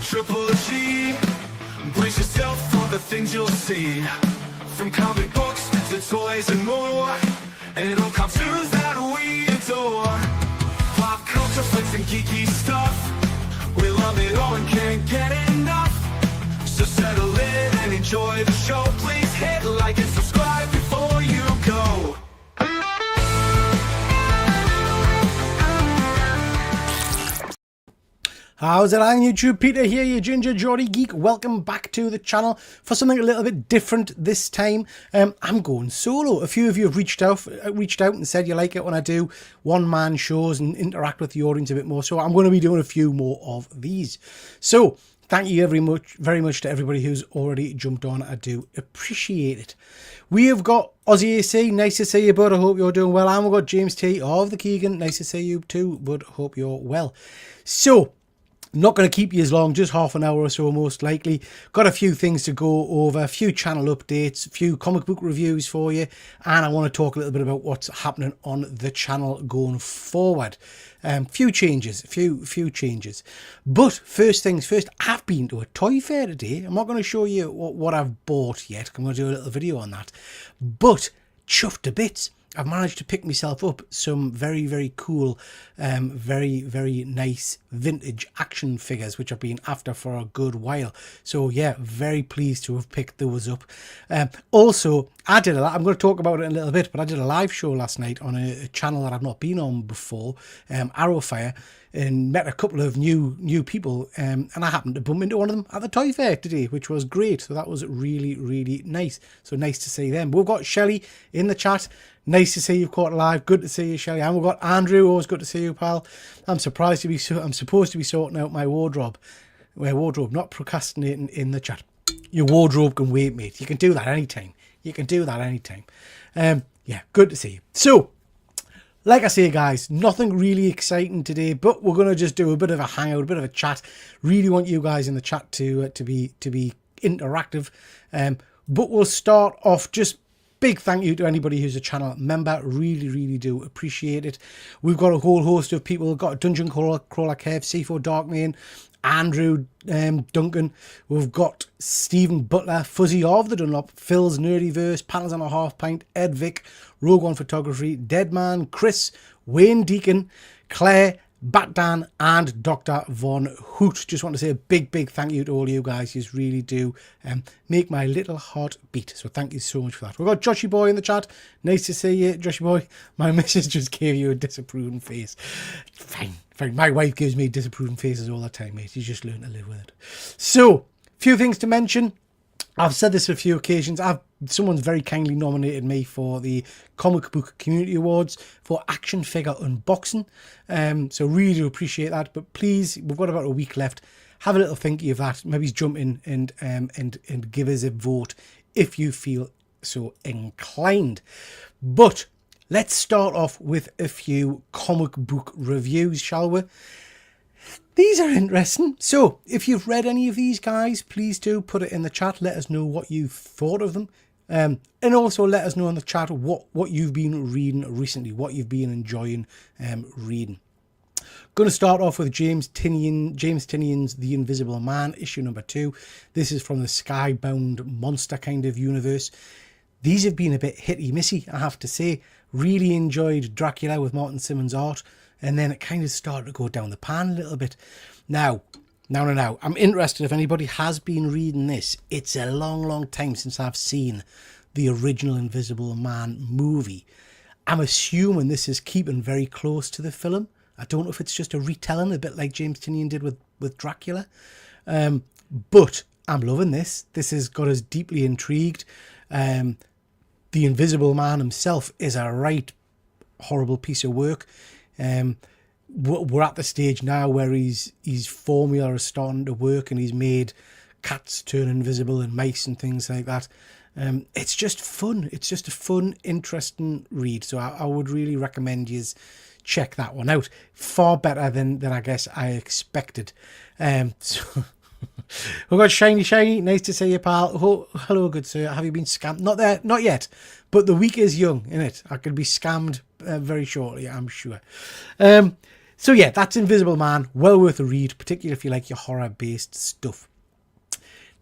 Triple G. Brace yourself for the things you'll see. From comic books to toys and more. And all cartoons that we adore. Pop culture, flicks and geeky stuff. We love it all and can't get enough. So settle in and enjoy the show. Please hit like and subscribe before you go. How's it on YouTube? Peter here, your ginger Geordie Geek. Welcome back to the channel for something a little bit different this time. I'm going solo. A few of you have reached out and said you like it when I do one-man shows and interact with the audience a bit more. So I'm going to be doing a few more of these. So thank you very much to everybody who's already jumped on. I do appreciate it. We have got Aussie AC. Nice to see you, bud. I hope you're doing well. And we've got James T of the Keegan. Nice to see you too, bud. Hope you're well. So not going to keep you as long, just half an hour or so most likely. Got a few things to go over, a few channel updates, a few comic book reviews for you, and I want to talk a little bit about what's happening on the channel going forward. Few changes. But first things first, I've been to a toy fair today. I'm not going to show you what I've bought yet. I'm going to do a little video on that. But chuffed to bits. I've managed to pick myself up some very, very cool, very, very nice vintage action figures, which I've been after for a good while. So yeah, very pleased to have picked those up. Also, I'm going to talk about it in a little bit, but I did a live show last night on a channel that I've not been on before, Arrowfire, and met a couple of new people, and I happened to bump into one of them at the toy fair today, which was great. So that was really, really nice. So nice to see them. We've got Shelley in the chat. Nice to see you've caught live. Good to see you, Shelley. And we've got Andrew. Always good to see you, pal. I'm supposed to be sorting out my wardrobe. Not procrastinating in the chat. Your wardrobe can wait, mate. You can do that anytime. Yeah, good to see you. So, like I say, guys, nothing really exciting today, but we're going to just do a bit of a hangout, a bit of a chat. Really want you guys in the chat to be interactive. But we'll start off just big thank you to anybody who's a channel member. Really, really do appreciate it. We've got a whole host of people. We've got Dungeon Crawler Kev, C4 Darkman, Andrew Duncan. We've got Stephen Butler, Fuzzy of the Dunlop, Phil's Nerdyverse, Panels on a Half Pint, Ed Vic, Rogue One Photography, Deadman, Chris, Wayne Deacon, Claire, Batdan, and Dr. Von Hoot. Just want to say a big thank you to all you guys. You really do make my little heart beat. So thank you so much for that. We've got Joshy Boy in the chat. Nice to see you, Joshy Boy. My missus just gave you a disapproving face. Fine. My wife gives me disapproving faces all the time, mate. You just learn to live with it. So, few things to mention. I've said this on a few occasions. Someone's very kindly nominated me for the Comic Book Community Awards for action figure unboxing. So really do appreciate that. But please, we've got about a week left. Have a little thinky of that. Maybe jump in and give us a vote if you feel so inclined. But let's start off with a few comic book reviews, shall we? These are interesting. So, if you've read any of these, guys, please do put it in the chat. Let us know what you thought of them. And also let us know in the chat what you've been reading recently, what you've been enjoying reading. Going to start off with James Tynion's The Invisible Man, issue number 2. This is from the Skybound monster kind of universe. These have been a bit hitty-missy, I have to say. Really enjoyed Dracula with Martin Simmons' art. And then it kind of started to go down the pan a little bit. Now, I'm interested if anybody has been reading this. It's a long time since I've seen the original Invisible Man movie. I'm assuming this is keeping very close to the film. I don't know if it's just a retelling, a bit like James Tynion did with Dracula. But I'm loving this. This has got us deeply intrigued. The Invisible Man himself is a right horrible piece of work. We're at the stage now where his formula is starting to work, and he's made cats turn invisible and mice and things like that. It's just fun. It's just a fun, interesting read. So I would really recommend you check that one out. Far better than I guess I expected. So we've got Shiny. Nice to see you, pal. Oh, hello, good sir. Have you been scammed? Not there, not yet. But the week is young, isn't it? I could be scammed very shortly, I'm sure. So yeah, that's Invisible Man. Well worth a read, particularly if you like your horror-based stuff.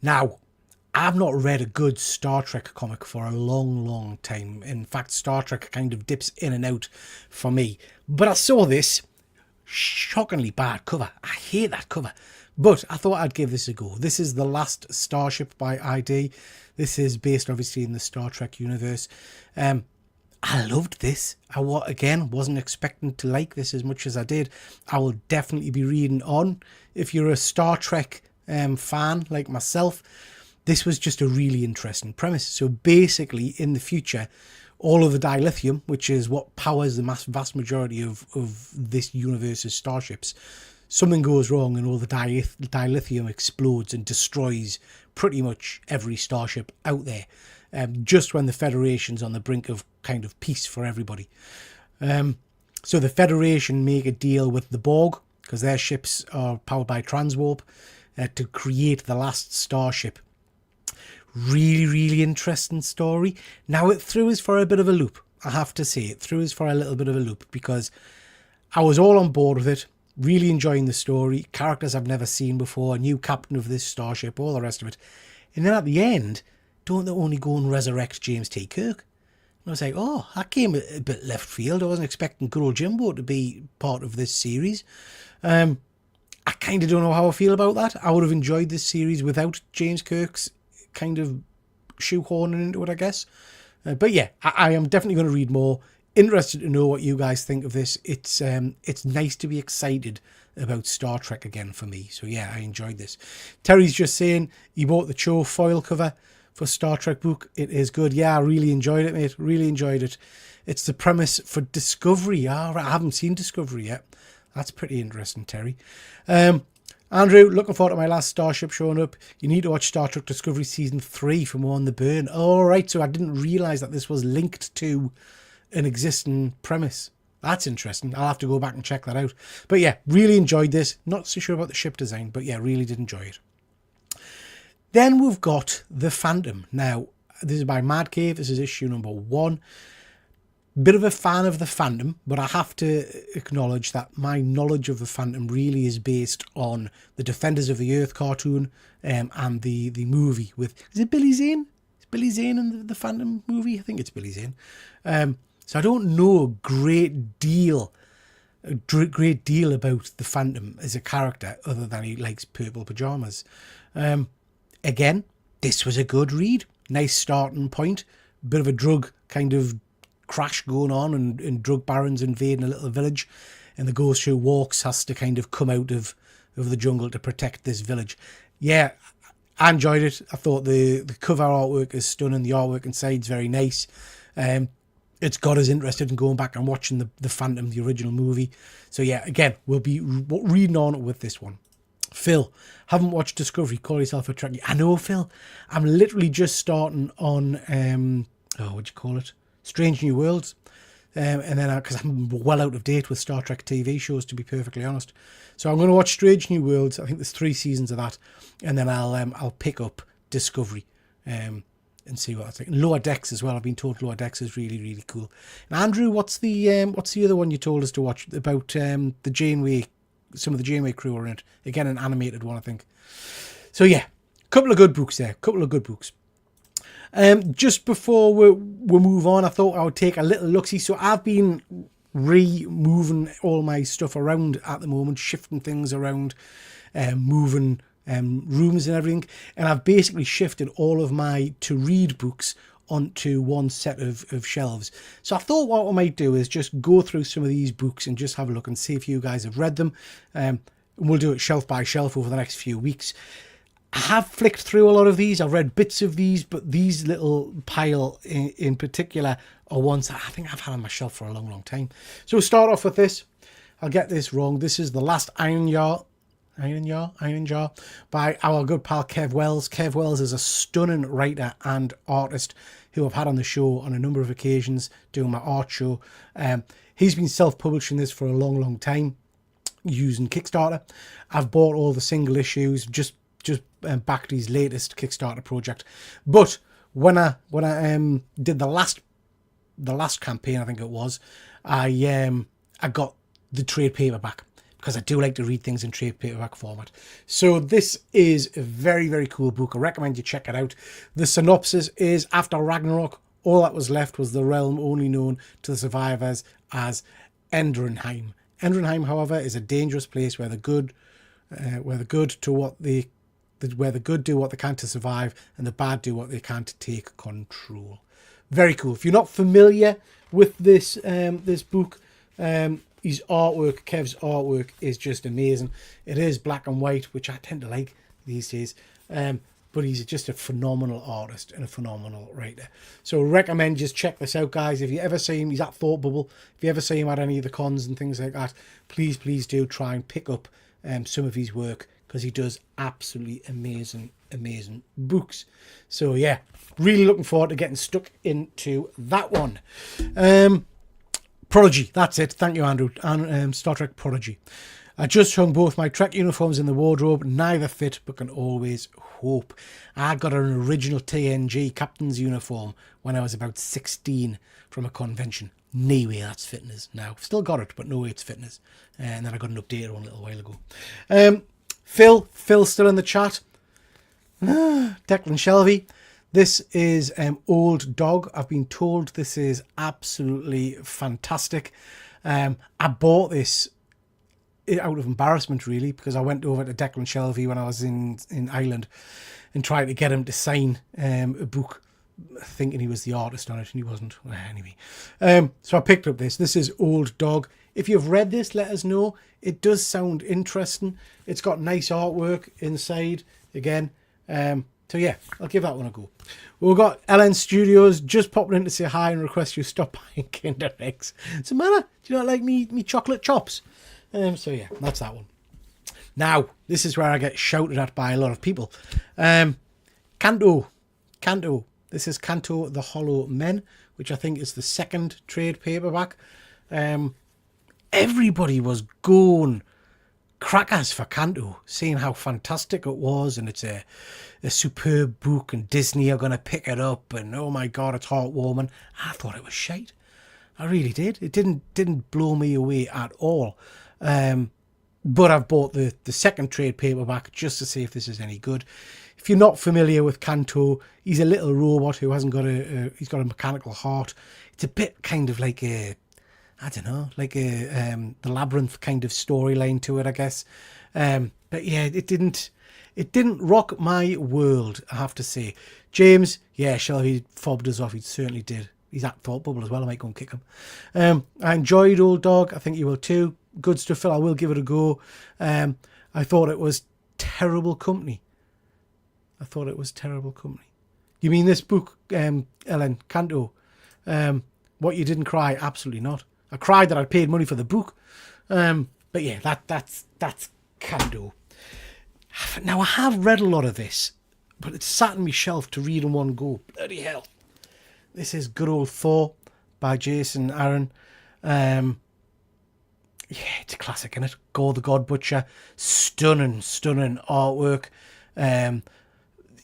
Now, I've not read a good Star Trek comic for a long, long time. In fact, Star Trek kind of dips in and out for me. But I saw this shockingly bad cover. I hate that cover. But I thought I'd give this a go. This is The Last Starship by ID. This is based obviously in the Star Trek universe. I loved this. Again, wasn't expecting to like this as much as I did. I will definitely be reading on. If you're a Star Trek fan like myself, this was just a really interesting premise. So basically, in the future, all of the dilithium, which is what powers the vast majority of this universe's starships, something goes wrong and all the dilithium explodes and destroys pretty much every starship out there. Just when the Federation's on the brink of kind of peace for everybody. So the Federation make a deal with the Borg, because their ships are powered by transwarp, to create the last starship. Really, really interesting story. Now, it threw us for a bit of a loop, I have to say. It threw us for a little bit of a loop, because I was all on board with it, really enjoying the story, characters I've never seen before, a new captain of this starship, all the rest of it. And then at the end, don't they only go and resurrect James T. Kirk? And I was like, oh, that came a bit left field. I wasn't expecting good old Jimbo to be part of this series. I kind of don't know how I feel about that. I would have enjoyed this series without James Kirk's kind of shoehorning into it, I guess. But yeah, I am definitely going to read more. Interested to know what you guys think of this. It's nice to be excited about Star Trek again for me. So yeah, I enjoyed this. Terry's just saying he bought the Cho foil cover for Star Trek book. It is good. Yeah, I really enjoyed it, mate. Really enjoyed it. It's the premise for Discovery. I haven't seen Discovery yet. That's pretty interesting, Terry. Andrew, looking forward to my last Starship showing up. You need to watch Star Trek Discovery Season 3 for more on the burn. All right, so I didn't realise that this was linked to an existing premise. That's interesting. I'll have to go back and check that out. But yeah, really enjoyed this. Not so sure about the ship design, but yeah, really did enjoy it. Then we've got The Phantom. Now, this is by Mad Cave. This is issue number 1. Bit of a fan of The Phantom, but I have to acknowledge that my knowledge of The Phantom really is based on the Defenders of the Earth cartoon and the movie with... Is it Billy Zane? Is Billy Zane in the Phantom movie? I think it's Billy Zane. So I don't know a great deal about The Phantom as a character other than he likes purple pajamas. Again, this was a good read. Nice starting point. Bit of a drug kind of crash going on and drug barons invading a little village. And the ghost who walks has to kind of come out of the jungle to protect this village. Yeah, I enjoyed it. I thought the cover artwork is stunning. The artwork inside is very nice. It's got us interested in going back and watching the Phantom, the original movie. So yeah, again, we'll be reading on with this one. Phil, haven't watched Discovery, call yourself a Trekkie. I know, Phil. I'm literally just starting on, what'd you call it? Strange New Worlds. And then, because I'm well out of date with Star Trek TV shows, to be perfectly honest. So I'm going to watch Strange New Worlds. I think there's 3 seasons of that. And then I'll pick up Discovery and see what that's like. And Lower Decks as well. I've been told Lower Decks is really, really cool. And Andrew, what's the other one you told us to watch about the Janeway? Some of the Janeway crew are in it. Again, an animated one, I think. So yeah, couple of good books there. Couple of good books. Just before we move on, I thought I would take a little look-see. So I've been moving all my stuff around at the moment, shifting things around, moving rooms and everything. And I've basically shifted all of my to-read books onto one set of shelves. So I thought what I might do is just go through some of these books and just have a look and see if you guys have read them. And we'll do it shelf by shelf over the next few weeks. I have flicked through a lot of these. I've read bits of these, but these little pile in particular are ones that I think I've had on my shelf for a long, long time. So we'll start off with this. I'll get this wrong. This is The Last Iron Jar by our good pal Kev Wells. Kev Wells is a stunning writer and artist who I've had on the show on a number of occasions doing my art show. He's been self-publishing this for a long, long time using Kickstarter. I've bought all the single issues, just backed his latest Kickstarter project. But when I did the last campaign, I think it was, I got the trade paperback, because I do like to read things in trade paperback format. So this is a very, very cool book. I recommend you check it out. The synopsis is, after Ragnarok, all that was left was the realm only known to the survivors as Endrenheim. Endrenheim, however, is a dangerous place where the good do what they can to survive, and the bad do what they can to take control. Very cool. If you're not familiar with this this book, his artwork, Kev's artwork, is just amazing. It is black and white, which I tend to like these days. But he's just a phenomenal artist and a phenomenal writer. So I recommend just check this out, guys. If you ever see him, he's at Thought Bubble. If you ever see him at any of the cons and things like that, please do try and pick up some of his work, because he does absolutely amazing books. So yeah, really looking forward to getting stuck into that one. Prodigy, that's it. Thank you, Andrew. And Star Trek Prodigy. I just hung both my Trek uniforms in the wardrobe. Neither fit, but can always hope. I got an original TNG captain's uniform when I was about 16 from a convention. No way that's fitting us now. Still got it, but no way it's fitting us. And then I got an updated one a little while ago. Phil's still in the chat. Declan Shelby. This is Old Dog. I've been told this is absolutely fantastic. I bought this out of embarrassment, really, because I went over to Declan Shelby when I was in Ireland and tried to get him to sign a book, thinking he was the artist on it, and he wasn't. Anyway, so I picked up this. This is Old Dog. If you've read this, let us know. It does sound interesting. It's got nice artwork inside again. So yeah, I'll give that one a go. We've got LN Studios just popping in to say hi and request you stop buying Kinder Eggs. What's the matter? Do you not like me chocolate chops? So yeah, that's that one. Now, this is where I get shouted at by a lot of people. Canto. This is Canto the Hollow Men, which I think is the second trade paperback. Everybody was going crackers for Canto, saying how fantastic it was, and it's a superb book, and Disney are going to pick it up, and oh my god, it's heartwarming. I thought it was shite. I really did. It didn't blow me away at all. But I've bought the second trade paperback just to see if this is any good. If you're not familiar with Canto, he's a little robot who hasn't got he's got a mechanical heart. It's a bit kind of like the Labyrinth kind of storyline to it, I guess. But yeah, it didn't rock my world, I have to say. James, yeah, Shelby fobbed us off. He certainly did. He's at Thought Bubble as well. I might go and kick him. I enjoyed Old Dog. I think you will too. Good stuff, Phil. I will give it a go. I thought it was terrible company. You mean this book, Ellen, Canto? What, you didn't cry? Absolutely not. I cried that I'd paid money for the book. But yeah, that's Canto. Now, I have read a lot of this, but it's sat on my shelf to read in one go. Bloody hell. This is Good Old Thor by Jason Aaron. Yeah, it's a classic, isn't it? Gore the God Butcher. Stunning artwork.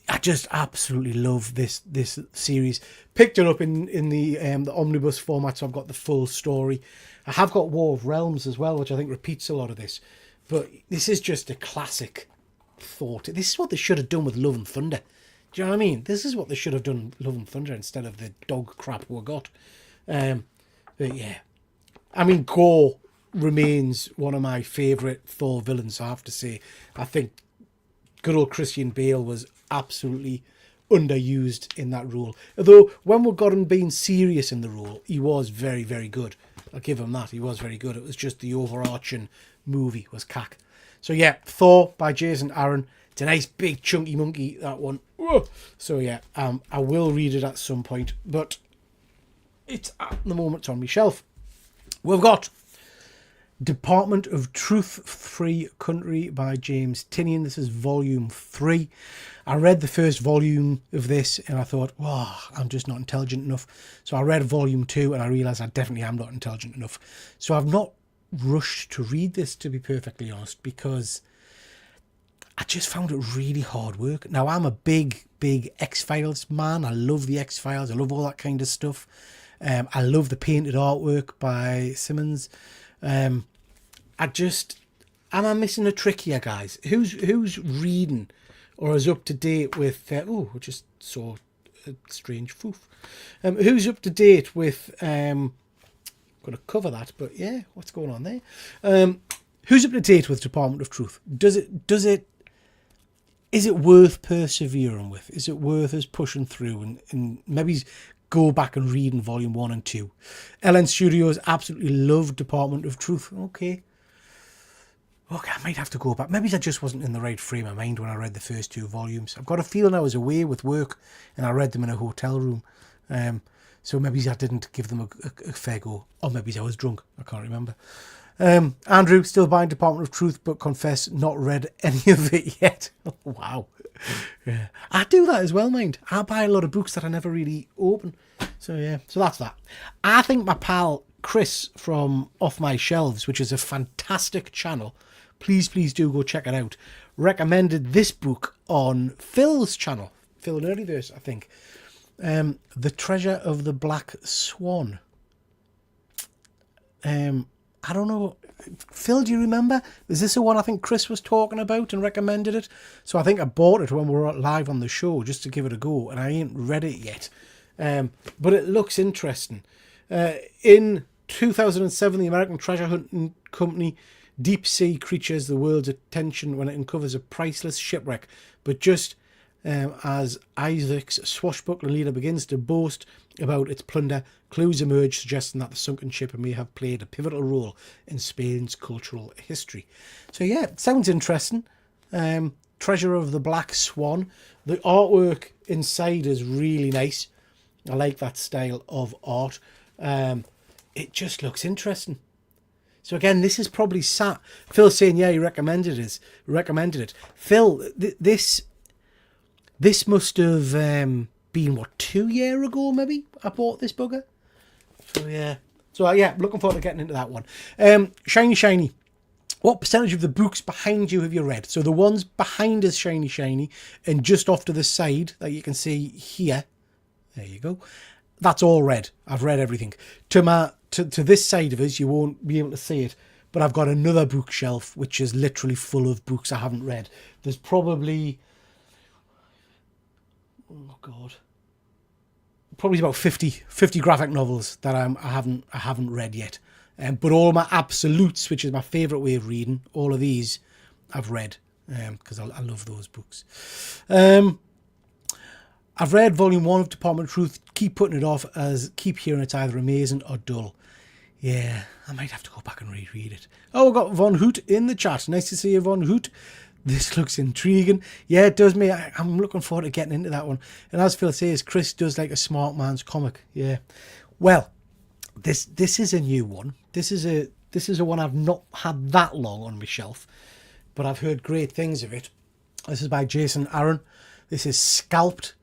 I just absolutely love this series. Picked it up in the omnibus format, so I've got the full story. I have got War of Realms as well, which I think repeats a lot of this. But this is just a classic thought. This is what they should have done with Love and Thunder. Do you know what I mean? This is what they should have done with Love and Thunder instead of the dog crap we got. But yeah. I mean, Gore remains one of my favourite Thor villains, I have to say. I think good old Christian Bale was absolutely underused in that role. Although, when we got him being serious in the role, he was very, very good. I'll give him that. He was very good. It was just the overarching movie was cack. So yeah, Thor by Jason Aaron. It's a nice big chunky monkey, that one. So yeah, I will read it at some point, but it's at the moment on my shelf. We've got Department of Truth Free Country by James Tynion. This is volume 3. I read the first volume of this and I thought, wow, I'm just not intelligent enough. So I read volume 2 and I realised I definitely am not intelligent enough. So I've not rushed to read this, to be perfectly honest, because I just found it really hard work. Now, I'm a big X-Files man. I love the X-Files. I love all that kind of stuff. I love the painted artwork by Simmons. am I missing a trick here, guys? Who's reading or is up to date with? I just saw a strange foof. Who's up to date with? I'm going to cover that, but yeah, what's going on there? Who's up to date with Department of Truth? Is it worth persevering with? Is it worth us pushing through and maybe go back and read in volume 1 and 2? LN Studios absolutely loved Department of Truth. Okay, I might have to go back. Maybe I just wasn't in the right frame of mind when I read the first 2 volumes. I've got a feeling I was away with work and I read them in a hotel room. So maybe I didn't give them a fair go. Or maybe I was drunk. I can't remember. Andrew, still buying Department of Truth, but confess not read any of it yet. Wow. Yeah. I do that as well, mind. I buy a lot of books that I never really open. So yeah, so that's that. I think my pal Chris from Off My Shelves, which is a fantastic channel, please do go check it out, recommended this book on Phil's channel, Phil and Earlyverse, I think. The Treasure of the Black Swan. I don't know. Phil, do you remember? Is this the one I think Chris was talking about and recommended it? So I think I bought it when we were live on the show just to give it a go, and I ain't read it yet. But it looks interesting. In 2007, the American treasure hunting company Deep Sea creatures the world's attention when it uncovers a priceless shipwreck. But just as Isaac's swashbuckling leader begins to boast about its plunder, clues emerge suggesting that the sunken ship may have played a pivotal role in Spain's cultural history. So yeah, it sounds interesting. Treasure of the Black Swan. The artwork inside is really nice. I like that style of art. It just looks interesting. So again, this is probably sat. Phil's saying, yeah, he recommended it. Phil, this must have been, 2 years ago, maybe, I bought this bugger. So, yeah. So, yeah, looking forward to getting into that one. Shiny. What percentage of the books behind you have you read? So, the ones behind us, Shiny, and just off to the side that you can see here, there you go, that's all read. I've read everything. To this side of us, you won't be able to see it, but I've got another bookshelf, which is literally full of books I haven't read. There's probably... oh god, probably about 50 graphic novels that I haven't read yet, but all my absolutes, which is my favorite way of reading, all of these I've read, because I love those books. I've read volume 1 of Department of Truth. Keep putting it off, as keep hearing it's either amazing or dull. Yeah, I might have to go back and reread it. Oh, we've got Von Hoot in the chat. Nice to see you, Von Hoot. This looks intriguing. Yeah, it does me. I'm looking forward to getting into that one. And as Phil says, Chris does like a smart man's comic. Yeah. Well, this is a new one. This is a one I've not had that long on my shelf, but I've heard great things of it. This is by Jason Aaron. This is Scalped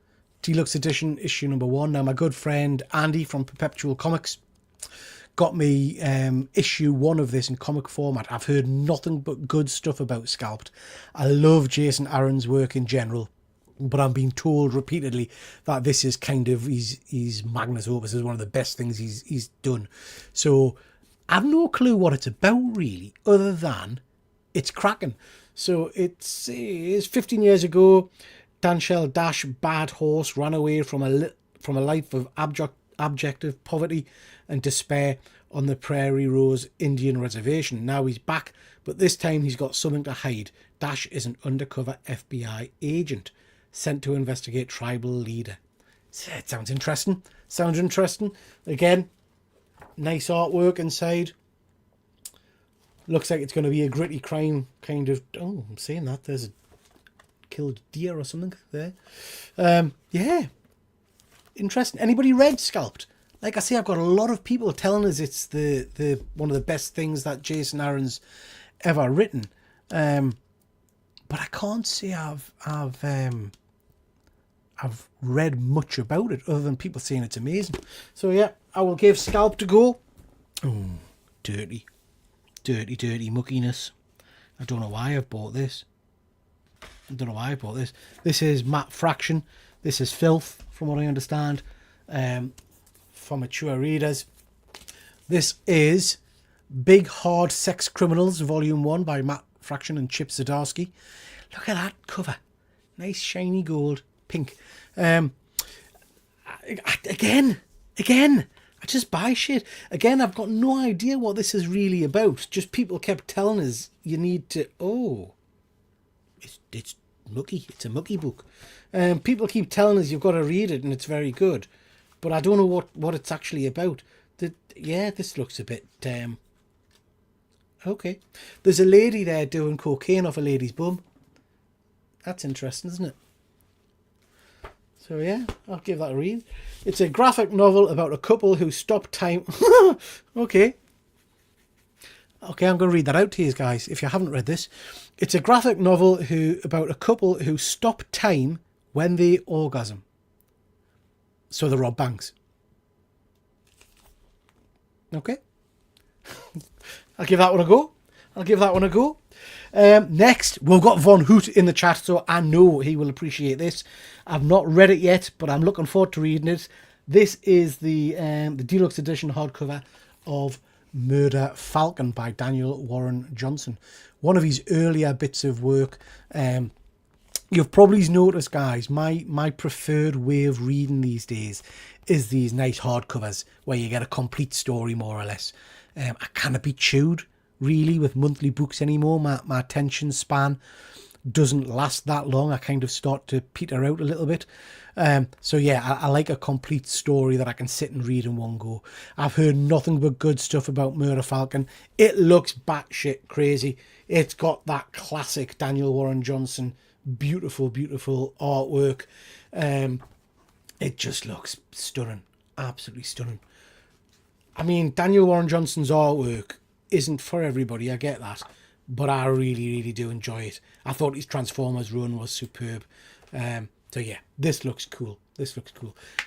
Deluxe Edition, issue number 1. Now, my good friend Andy from Perpetual Comics got me issue 1 of this in comic format. I've heard nothing but good stuff about Scalped. I love Jason Aaron's work in general, but I'm being told repeatedly that this is kind of his magnus opus, is one of the best things he's done. So I've no clue what it's about really, other than it's cracking. So it's 15 years ago, Danshell Dash Bad Horse ran away from a life of abject poverty and despair on the Prairie Rose Indian Reservation. Now he's back, but this time he's got something to hide. Dash is an undercover FBI agent sent to investigate tribal leader. It sounds interesting. Again, nice artwork inside. Looks like it's going to be a gritty crime kind of... oh, I'm saying that. There's a killed deer or something there. Yeah. Interesting. Anybody read Scalped? Like I say, I've got a lot of people telling us it's the one of the best things that Jason Aaron's ever written. But I can't say I've read much about it other than people saying it's amazing. So yeah, I will give Scalped a go. Oh, dirty muckiness. I don't know why I've bought this. This is Matt Fraction. This is filth, from what I understand. For mature readers. This is Big Hard Sex Criminals, Volume 1 by Matt Fraction and Chip Zdarsky. Look at that cover. Nice shiny gold. Pink. Again, I just buy shit. Again, I've got no idea what this is really about. Just people kept telling us you need to... Oh, it's mucky. It's a mucky book. People keep telling us you've got to read it and it's very good. But I don't know what it's actually about. Yeah, this looks a bit... okay. There's a lady there doing cocaine off a lady's bum. That's interesting, isn't it? So yeah, I'll give that a read. It's a graphic novel about a couple who stop time... Okay, I'm going to read that out to you guys if you haven't read this. It's a graphic novel about a couple who stop time when they orgasm. So they rob banks. Okay. I'll give that one a go. Next, we've got Von Hoot in the chat, so I know he will appreciate this. I've not read it yet, but I'm looking forward to reading it. This is the deluxe edition hardcover of Murder Falcon by Daniel Warren Johnson. One of his earlier bits of work. You've probably noticed, guys, my preferred way of reading these days is these nice hardcovers where you get a complete story, more or less. I can't be chewed, really, with monthly books anymore. My attention span doesn't last that long. I kind of start to peter out a little bit. So yeah, I like a complete story that I can sit and read in one go. I've heard nothing but good stuff about Murder Falcon. It looks batshit crazy. It's got that classic Daniel Warren Johnson beautiful artwork. It just looks stunning, absolutely stunning. I mean, Daniel Warren Johnson's artwork isn't for everybody, I get that, but I really do enjoy it. I thought his Transformers run was superb. So yeah, this looks cool.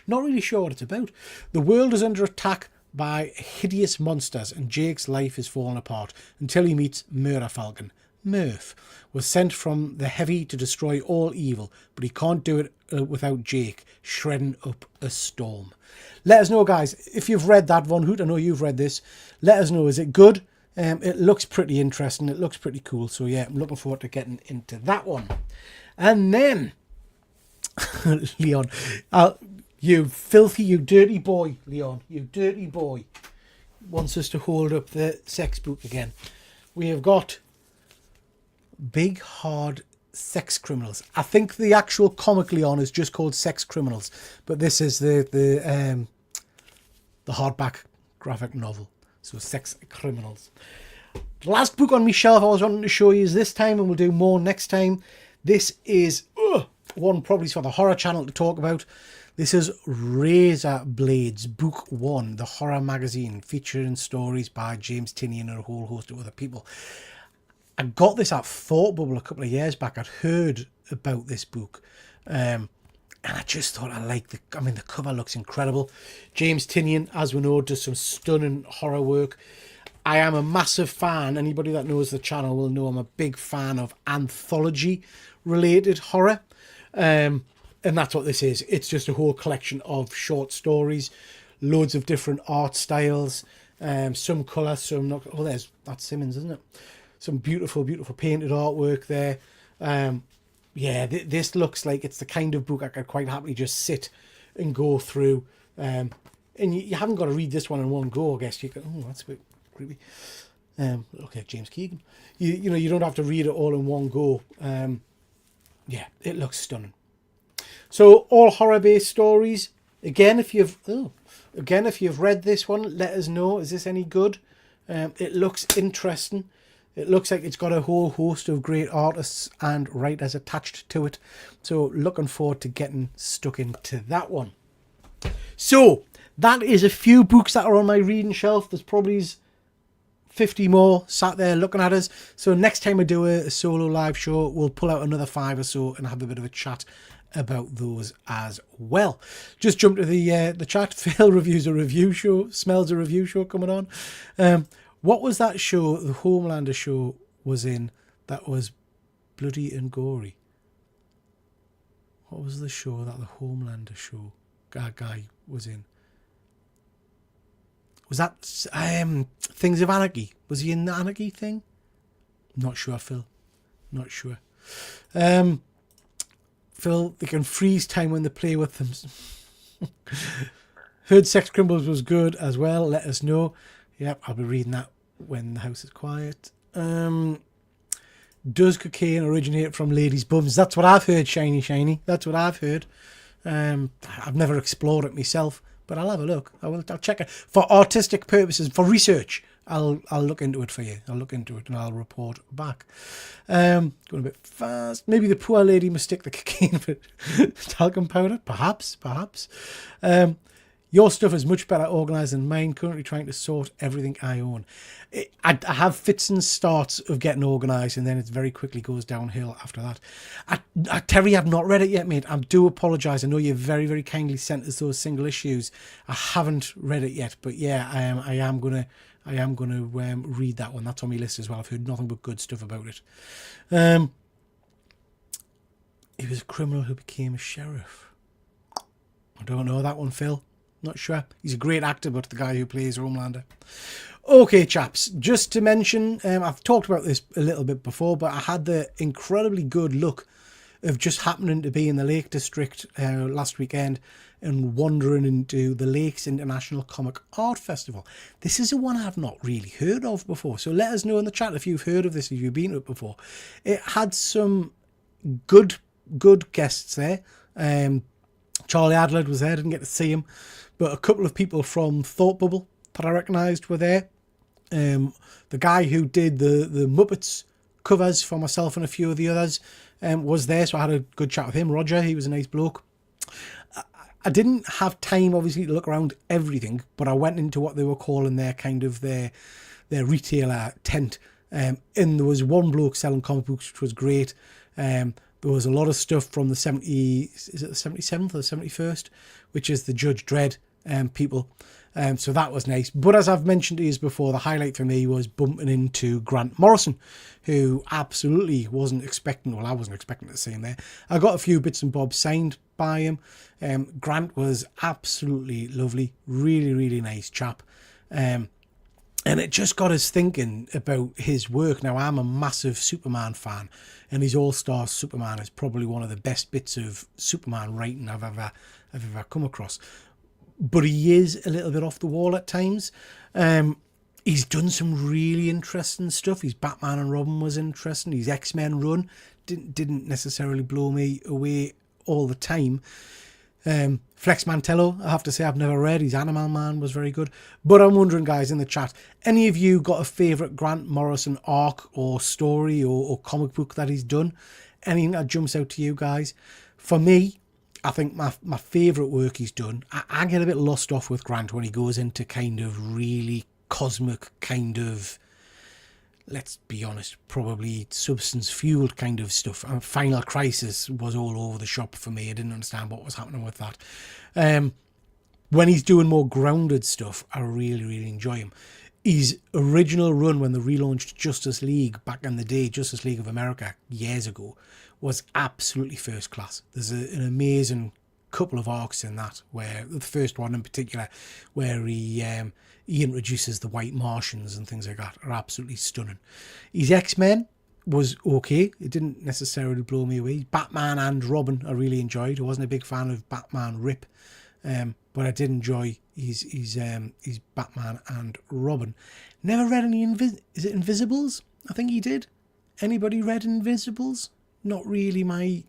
Not really sure what it's about. The world is under attack by hideous monsters and Jake's life is falling apart until he meets Murder Falcon. Murph was sent from the heavy to destroy all evil, but he can't do it without Jake shredding up a storm. Let us know, guys, if you've read that, Von Hoot. I know you've read this. Let us know, is it good? It looks pretty interesting. It looks pretty cool. So yeah, I'm looking forward to getting into that one. And then, Leon, you filthy, you dirty boy, Leon, you dirty boy, wants us to hold up the sex book again. We have got Big Hard Sex Criminals. I think the actual comic, Leon, is just called Sex Criminals, but this is the hardback graphic novel. So Sex Criminals. The last book on my shelf I was wanting to show you is this time, and we'll do more next time. This is one probably for the horror channel to talk about. This is Razor Blades Book 1, the horror magazine, featuring stories by James Tynion and a whole host of other people. I got this at Thought Bubble a couple of years back. I'd heard about this book. And I just thought the cover looks incredible. James Tynion, as we know, does some stunning horror work. I am a massive fan. Anybody that knows the channel will know I'm a big fan of anthology-related horror. And that's what this is. It's just a whole collection of short stories, loads of different art styles, some colour, some not. Oh, that's Simmons, isn't it? Some beautiful painted artwork there. Yeah, this looks like it's the kind of book I could quite happily just sit and go through. And you haven't got to read this one in one go, I guess. You can, that's a bit creepy. Okay, James Keegan. You don't have to read it all in one go. Yeah, it looks stunning. So all horror-based stories. Again, if you've read this one, let us know. Is this any good? It looks interesting. It looks like it's got a whole host of great artists and writers attached to it. So looking forward to getting stuck into that one. So that is a few books that are on my reading shelf. There's probably 50 more sat there looking at us. So next time I do a solo live show, we'll pull out another 5 or so and have a bit of a chat about those as well. Just jump to the chat. Phil reviews a review show. Smells a review show coming on. What was that show the Homelander show was in that was bloody and gory? What was the show that the Homelander show guy was in? Was that Things of Anarchy? Was he in the Anarchy thing? Not sure, Phil. Not sure. Phil, they can freeze time when they play with them. Heard Sex Crumbles was good as well. Let us know. Yep, I'll be reading that when the house is quiet. Does cocaine originate from ladies' bums? That's what I've heard, Shiny. That's what I've heard. I've never explored it myself, but I'll have a look. I'll check it for artistic purposes, for research. I'll look into it for you. I'll look into it and I'll report back. Going a bit fast. Maybe the poor lady mistook the cocaine for talcum powder. Perhaps. Your stuff is much better organised than mine. Currently trying to sort everything I own. I have fits and starts of getting organised, and then it very quickly goes downhill after that. Terry, I've not read it yet, mate. I do apologise. I know you very, very kindly sent us those single issues. I haven't read it yet, but yeah, I am gonna read that one. That's on my list as well. I've heard nothing but good stuff about it. He was a criminal who became a sheriff. I don't know that one, Phil. Not sure. He's a great actor, but the guy who plays Homelander. Okay, chaps, just to mention, I've talked about this a little bit before, but I had the incredibly good luck of just happening to be in the Lake District last weekend and wandering into the Lakes International Comic Art Festival. This is a one I've not really heard of before, so let us know in the chat if you've heard of this, if you've been to it before. It had some good guests there. Charlie Adler was there, didn't get to see him, but a couple of people from Thought Bubble that I recognised were there. The guy who did the Muppets covers for myself and a few of the others was there, so I had a good chat with him. Roger, he was a nice bloke. I didn't have time, obviously, to look around everything, but I went into what they were calling their kind of their retailer tent, and there was one bloke selling comic books, which was great. There was a lot of stuff from the 77th or the 71st, which is the Judge Dredd people. So that was nice. But as I've mentioned to you before, the highlight for me was bumping into Grant Morrison, who absolutely wasn't expecting, well, I wasn't expecting to see him there. I got a few bits and bobs signed by him. Grant was absolutely lovely, really, really nice chap. And it just got us thinking about his work. Now, I'm a massive Superman fan, and his All-Star Superman is probably one of the best bits of Superman writing I've ever come across. But he is a little bit off the wall at times. He's done some really interesting stuff. His Batman and Robin was interesting. His X-Men run didn't necessarily blow me away all the time. Flex Mantello, I have to say I've never read. His Animal Man was very good. But I'm wondering, guys, in the chat, any of you got a favourite Grant Morrison arc or story or comic book that he's done? Anything that jumps out to you guys? For me, I think my favourite work he's done, I get a bit lost off with Grant when he goes into kind of really cosmic kind of, let's be honest, probably substance-fueled kind of stuff. Final Crisis was all over the shop for me. I didn't understand what was happening with that. When he's doing more grounded stuff, I really, really enjoy him. His original run when they relaunched Justice League back in the day, Justice League of America, years ago, was absolutely first class. There's an amazing couple of arcs in that, where the first one in particular, where he introduces the White Martians and things like that, are absolutely stunning. His X-Men was okay. It didn't necessarily blow me away. Batman and Robin I really enjoyed. I wasn't a big fan of Batman Rip, but I did enjoy his Batman and Robin. Never read any is it Invisibles? I think he did. Anybody read Invisibles? Not really my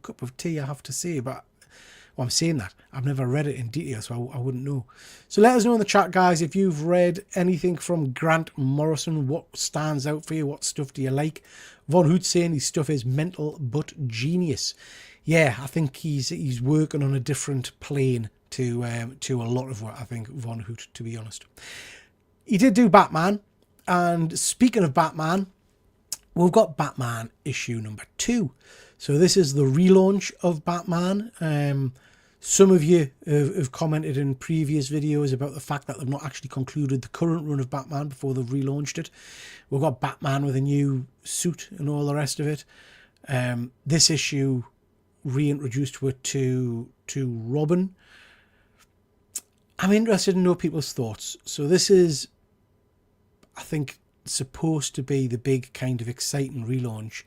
cup of tea, I have to say, but well, I'm saying that I've never read it in detail, so I wouldn't know. So let us know in the chat, guys, if you've read anything from Grant Morrison. What stands out for you? What stuff do you like? Von Hoot saying his stuff is mental but genius. Yeah, I think he's working on a different plane to a lot of what I think Von Hoot, to be honest. He did do Batman, and speaking of Batman, we've got Batman issue number 2. So this is the relaunch of Batman. Some of you have commented in previous videos about the fact that they've not actually concluded the current run of Batman before they've relaunched it. We've got Batman with a new suit and all the rest of it. This issue reintroduced to Robin. I'm interested in know people's thoughts. So this is, I think, supposed to be the big kind of exciting relaunch.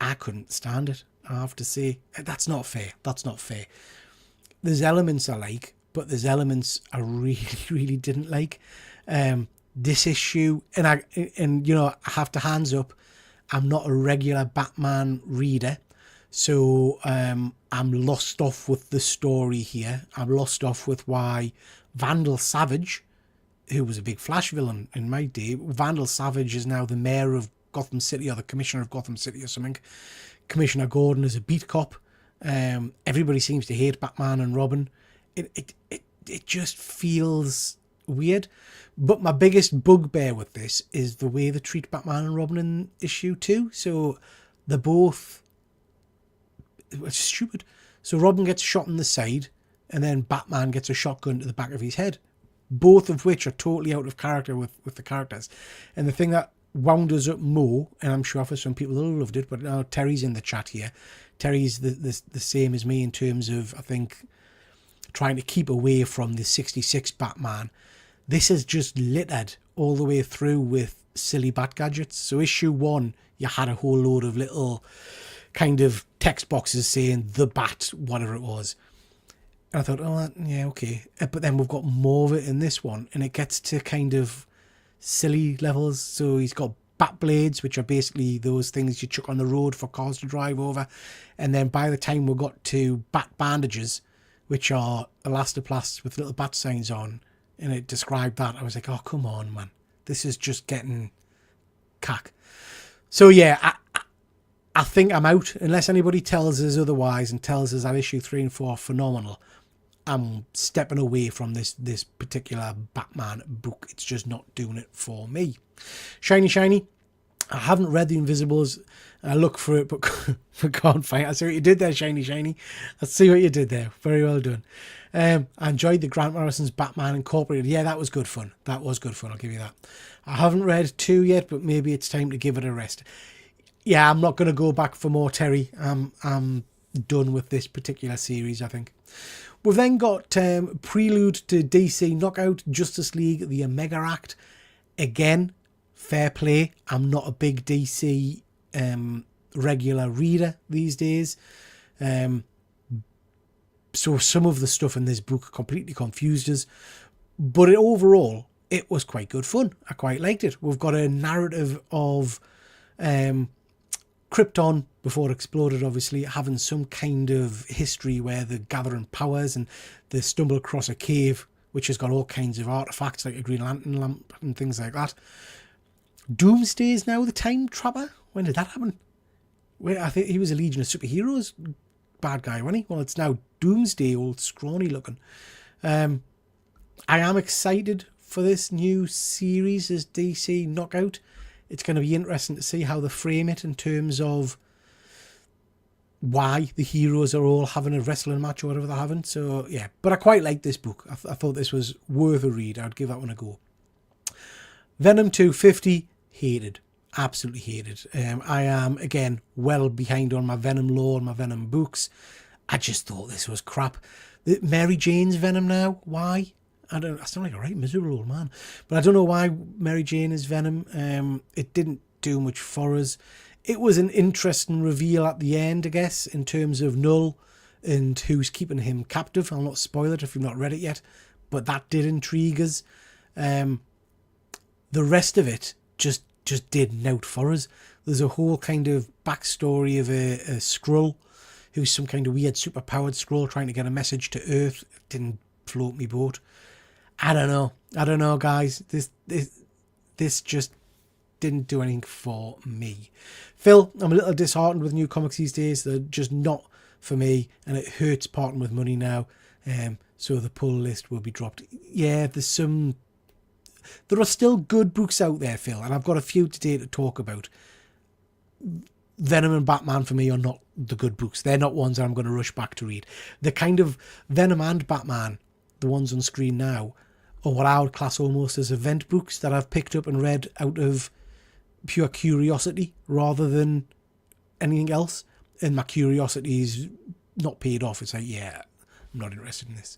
I couldn't stand it, I have to say. That's not fair. That's not fair. There's elements I like, but there's elements I really, really didn't like. This issue, and you know, I have to hands up, I'm not a regular Batman reader, so I'm lost off with the story here. I'm lost off with why Vandal Savage, who was a big Flash villain in my day, Vandal Savage is now the mayor of Gotham City, or the commissioner of Gotham City or something. Commissioner Gordon is a beat cop. Everybody seems to hate Batman and Robin. It just feels weird. But my biggest bugbear with this is the way they treat Batman and Robin in issue 2. So they're both... It's stupid. So Robin gets shot in the side, and then Batman gets a shotgun to the back of his head. Both of which are totally out of character with the characters. And the thing that wound us up more, and I'm sure for some people that loved it, but now Terry's in the chat here. Terry's the same as me in terms of, I think, trying to keep away from the 66 Batman. This is just littered all the way through with silly bat gadgets. So issue 1, you had a whole load of little kind of text boxes saying the bat, whatever it was. And I thought, oh, yeah, okay. But then we've got more of it in this one, and it gets to kind of silly levels. So he's got bat blades, which are basically those things you chuck on the road for cars to drive over. And then by the time we got to bat bandages, which are elastoplasts with little bat signs on, and it described that, I was like, oh, come on, man. This is just getting cack. So, yeah, I think I'm out. Unless anybody tells us otherwise and tells us that issue 3 and 4 are phenomenal, I'm stepping away from this particular Batman book. It's just not doing it for me. Shiny. I haven't read The Invisibles. I look for it, but can't find it. I see what you did there, Shiny. I see what you did there. Very well done. I enjoyed the Grant Morrison's Batman Incorporated. Yeah, that was good fun. That was good fun. I'll give you that. I haven't read 2 yet, but maybe it's time to give it a rest. Yeah, I'm not going to go back for more, Terry. I'm done with this particular series, I think. We've then got Prelude to DC Knockout, Justice League, the Omega Act. Again, fair play. I'm not a big DC regular reader these days. So some of the stuff in this book completely confused us. But overall, it was quite good fun. I quite liked it. We've got a narrative of Krypton, before it exploded, obviously, having some kind of history where they're gathering powers and they stumble across a cave which has got all kinds of artifacts like a Green Lantern lamp and things like that. Doomsday is now the time trapper. When did that happen? Well, I think he was a Legion of Superheroes bad guy, wasn't he? Well, it's now Doomsday, old scrawny looking. I am excited for this new series as DC Knockout. It's going to be interesting to see how they frame it in terms of why the heroes are all having a wrestling match or whatever they're having. So, yeah. But I quite like this book. I thought this was worth a read. I'd give that one a go. Venom 250, hated. Absolutely hated. I am, again, well behind on my Venom lore and my Venom books. I just thought this was crap. Mary Jane's Venom now? Why? I sound like a right miserable old man. But I don't know why Mary Jane is Venom. It didn't do much for us. It was an interesting reveal at the end, I guess, in terms of Null and who's keeping him captive. I'll not spoil it if you've not read it yet. But that did intrigue us. The rest of it just did nout for us. There's a whole kind of backstory of a Skrull who's some kind of weird superpowered Skrull trying to get a message to Earth. It didn't float me boat. I don't know, guys. This just didn't do anything for me. Phil, I'm a little disheartened with new comics these days. They're just not for me, and it hurts parting with money now. So the pull list will be dropped. Yeah, there are still good books out there, Phil, and I've got a few today to talk about. Venom and Batman for me are not the good books. They're not ones that I'm going to rush back to read. The kind of Venom and Batman, the ones on screen now, are what I would class almost as event books that I've picked up and read out of pure curiosity rather than anything else. And my curiosity is not paid off. It's like, yeah, I'm not interested in this.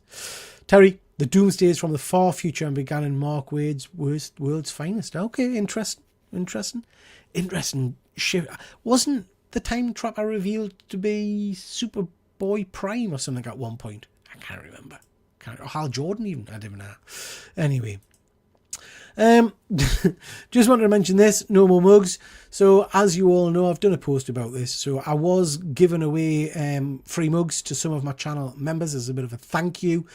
Terry, the Doomsdays from the far future and began in Mark Wade's World's Finest. Okay, interesting shift. Wasn't the Time Trapper revealed to be Superboy Prime or something at one point? I can't remember. Hal Jordan even, I don't know. Anyway. Just wanted to mention this, no more mugs. So as you all know, I've done a post about this. So I was giving away free mugs to some of my channel members as a bit of a thank you.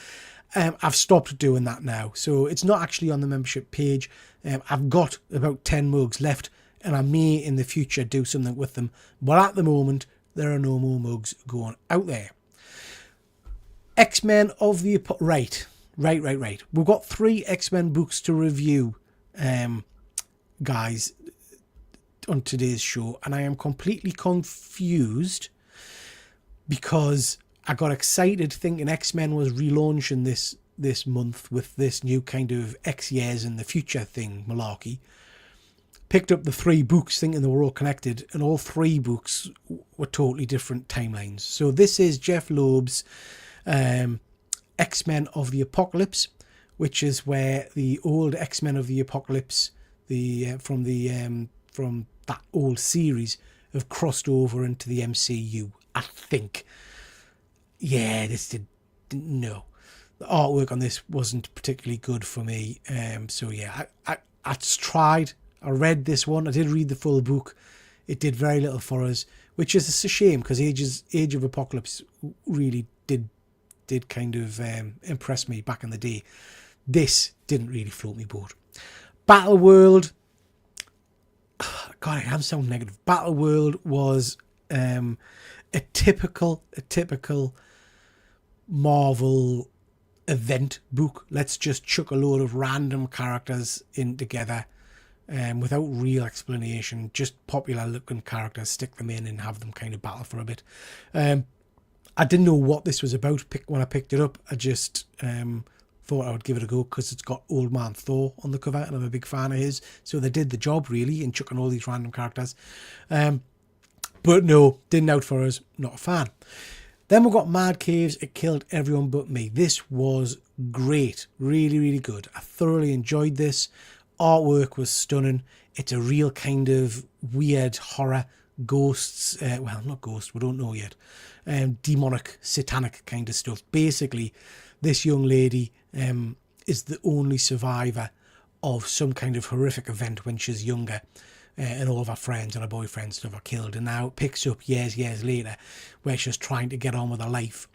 I've stopped doing that now. So it's not actually on the membership page. I've got about 10 mugs left and I may in the future do something with them. But at the moment, there are no more mugs going out there. X-Men of the... Right. We've got 3 X-Men books to review, guys, on today's show. And I am completely confused because I got excited thinking X-Men was relaunching this month with this new kind of X years in the future thing, malarkey. Picked up the 3 books thinking they were all connected, and all 3 books were totally different timelines. So this is Jeff Loeb's X-Men of the Apocalypse, which is where the old X-Men of the Apocalypse, from that old series, have crossed over into the MCU, I think. Yeah, this did no. The artwork on this wasn't particularly good for me. So yeah, I tried. I read this one. I did read the full book. It did very little for us, which is a shame because Age of Apocalypse really did kind of impress me back in the day. This didn't really float me boat. Battle World. God, I am so negative. Battle World was a typical Marvel event book. Let's just chuck a load of random characters in together without real explanation. Just popular looking characters, stick them in and have them kind of battle for a bit. I didn't know what this was about when I picked it up. I just thought I would give it a go because it's got Old Man Thor on the cover and I'm a big fan of his. So they did the job really in chucking all these random characters. But no, didn't out for us. Not a fan. Then we've got Mad Caves. It Killed Everyone But Me. This was great. Really, really good. I thoroughly enjoyed this. Artwork was stunning. It's a real kind of weird horror. Ghosts. Well, not ghosts. We don't know yet. Demonic, satanic kind of stuff. Basically, this young lady is the only survivor of some kind of horrific event when she's younger. And all of her friends and her boyfriend stuff are killed. And now it picks up years later where she's trying to get on with her life.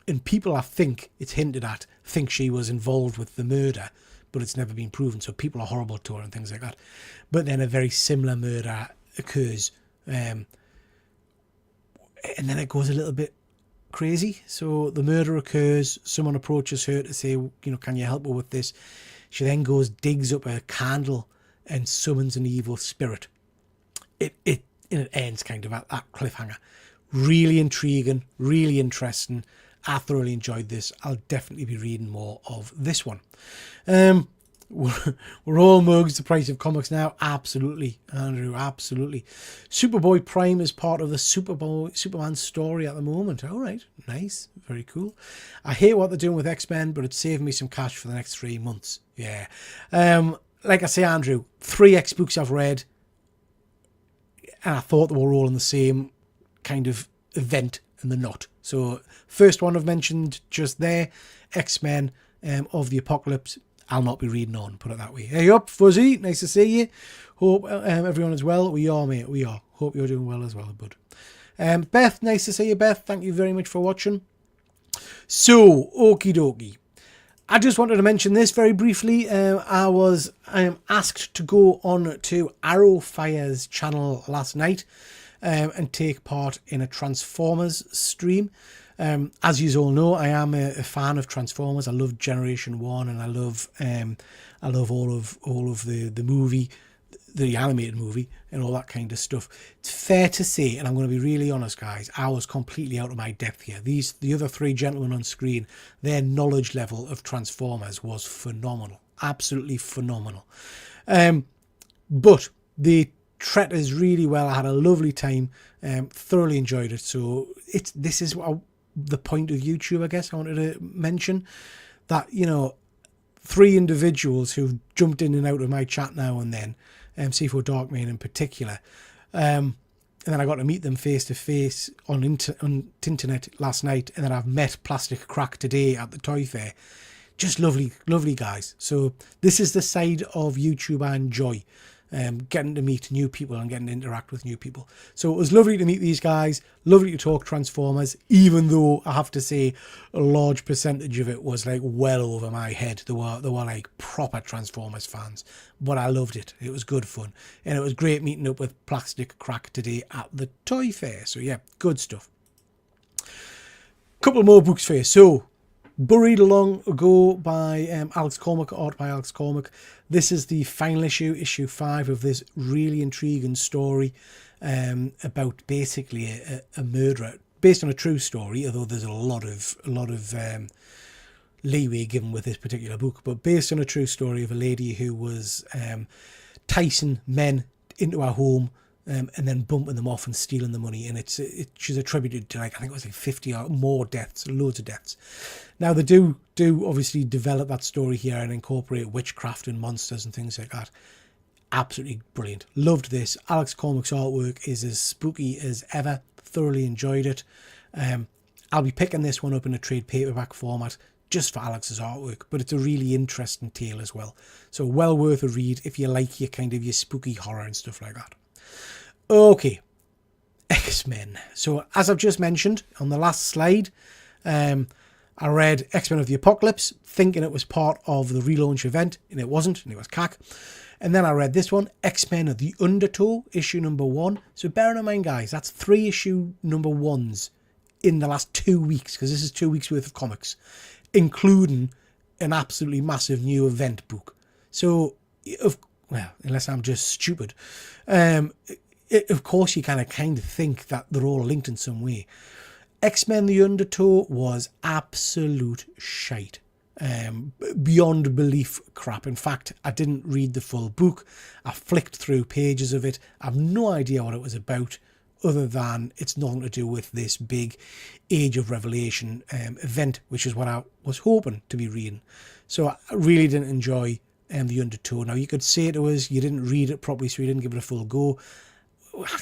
And people, I think, it's hinted at, think she was involved with the murder, but it's never been proven. So people are horrible to her and things like that. But then a very similar murder occurs. And then it goes a little bit crazy. So the murder occurs. Someone approaches her to say, can you help her with this? She then goes, digs up a candle and summons an evil spirit. It ends kind of at that cliffhanger. Really intriguing, really interesting. I thoroughly enjoyed this. I'll definitely be reading more of this one. We're all mugs. The price of comics now. Absolutely, Andrew. Absolutely. Superboy Prime is part of the Superman story at the moment. All right. Nice. Very cool. I hate what they're doing with X-Men, but it's saving me some cash for the next 3 months. Yeah. Like I say, Andrew, 3 X books I've read, and I thought they were all in the same kind of event, and they're not. So, first one I've mentioned just there, X-Men of the Apocalypse. I'll not be reading on, put it that way. Hey up, Fuzzy, nice to see you. Hope everyone is well. We are, mate, we are. Hope you're doing well as well, bud. Beth, nice to see you, Beth. Thank you very much for watching. So, okie dokie. I just wanted to mention this very briefly. I was asked to go on to Arrowfire's channel last night and take part in a Transformers stream. As you all know, I am a fan of Transformers. I love Generation 1 and I love all of the movie, the animated movie and all that kind of stuff. It's fair to say, and I'm going to be really honest, guys, I was completely out of my depth here. The other 3 gentlemen on screen, their knowledge level of Transformers was phenomenal. Absolutely phenomenal. But they treated us really well. I had a lovely time. Thoroughly enjoyed it. So this is the point of YouTube, I guess I wanted to mention that, you know, 3 individuals who've jumped in and out of my chat now and then, C4 Darkman in particular, and then I got to meet them face to face on internet last night, and then I've met Plastic Crack today at the Toy Fair. Just lovely, lovely guys. So this is the side of YouTube I enjoy, getting to meet new people and getting to interact with new people. So it was lovely to meet these guys, lovely to talk Transformers, even though I have to say a large percentage of it was like well over my head. They were like proper Transformers fans, but I loved it. It was good fun, and it was great meeting up with Plastic Crack today at the Toy Fair. So yeah, good stuff. Couple more books for you. So Buried Long Ago by Alex Cormack, art by Alex Cormack. This is the final issue, issue 5 of this really intriguing story about basically a murderer, based on a true story, although there's a lot of leeway given with this particular book, but based on a true story of a lady who was enticing men into her home, and then bumping them off and stealing the money. And she's attributed to, like, I think it was like 50 or more deaths, loads of deaths. Now, they do obviously develop that story here and incorporate witchcraft and monsters and things like that. Absolutely brilliant. Loved this. Alex Cormack's artwork is as spooky as ever. Thoroughly enjoyed it. I'll be picking this one up in a trade paperback format just for Alex's artwork, but it's a really interesting tale as well. So well worth a read if you like your kind of your spooky horror and stuff like that. Okay, X-Men. So as I've just mentioned on the last slide, I read X-Men of the Apocalypse thinking it was part of the relaunch event, and it wasn't, and it was cack. And then I read this one, X-Men of the Undertow, issue number 1. So bearing in mind, guys, that's 3 issue number 1s in the last 2 weeks, because this is 2 weeks worth of comics, including an absolutely massive new event book. So, well, unless I'm just stupid, of course you kind of think that they're all linked in some way. X-Men The Undertow was absolute shite. Beyond belief crap. In fact, I didn't read the full book. I flicked through pages of it. I've no idea what it was about, other than it's nothing to do with this big Age of Revelation event, which is what I was hoping to be reading. So I really didn't enjoy The Undertow. Now, you could say to us, you didn't read it properly, so you didn't give it a full go.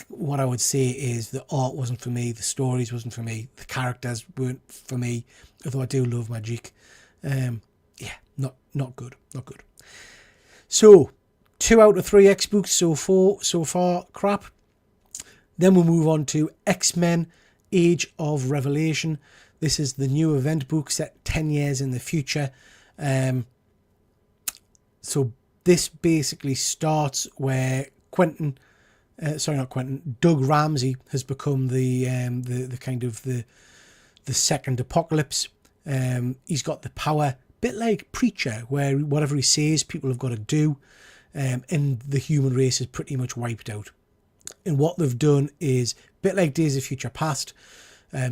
What I would say is the art wasn't for me, the stories wasn't for me, the characters weren't for me, although I do love my Geek. Yeah, not good. So 2 out of 3 X books so far, crap. Then we'll move on to X-Men Age of Revelation. This is the new event book set 10 years in the future. So this basically starts where Doug Ramsey has become the kind of the second Apocalypse. He's got the power, bit like Preacher, where whatever he says, people have got to do, and the human race is pretty much wiped out. And what they've done is, a bit like Days of Future Past,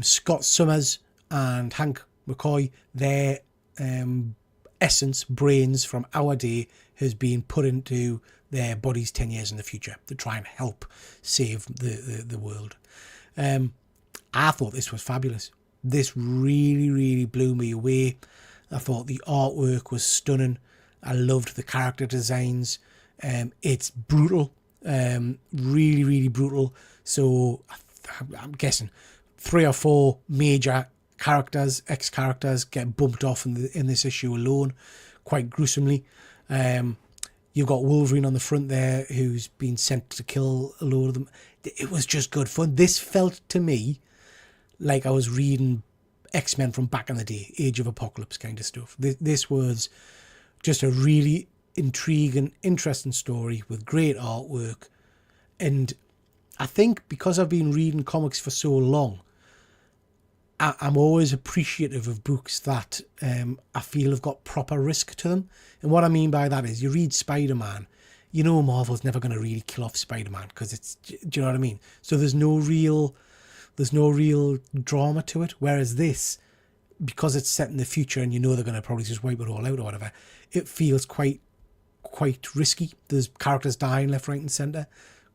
Scott Summers and Hank McCoy, their essence, brains from our day, has been put into their bodies 10 years in the future to try and help save the world. I thought this was fabulous. This really, really blew me away. I thought the artwork was stunning. I loved the character designs. It's brutal, really, really brutal. So I'm guessing 3 or 4 major characters, ex-characters, get bumped off in this issue alone, quite gruesomely. You've got Wolverine on the front there, who's been sent to kill a load of them. It was just good fun. This felt to me like I was reading X-Men from back in the day, Age of Apocalypse kind of stuff. This was just a really intriguing, interesting story with great artwork. And I think because I've been reading comics for so long, I'm always appreciative of books that I feel have got proper risk to them. And what I mean by that is, you read Spider-Man, you know Marvel's never going to really kill off Spider-Man, because it's, do you know what I mean? So there's no real drama to it. Whereas this, because it's set in the future and you know they're going to probably just wipe it all out or whatever, it feels quite risky. There's characters dying left, right and centre.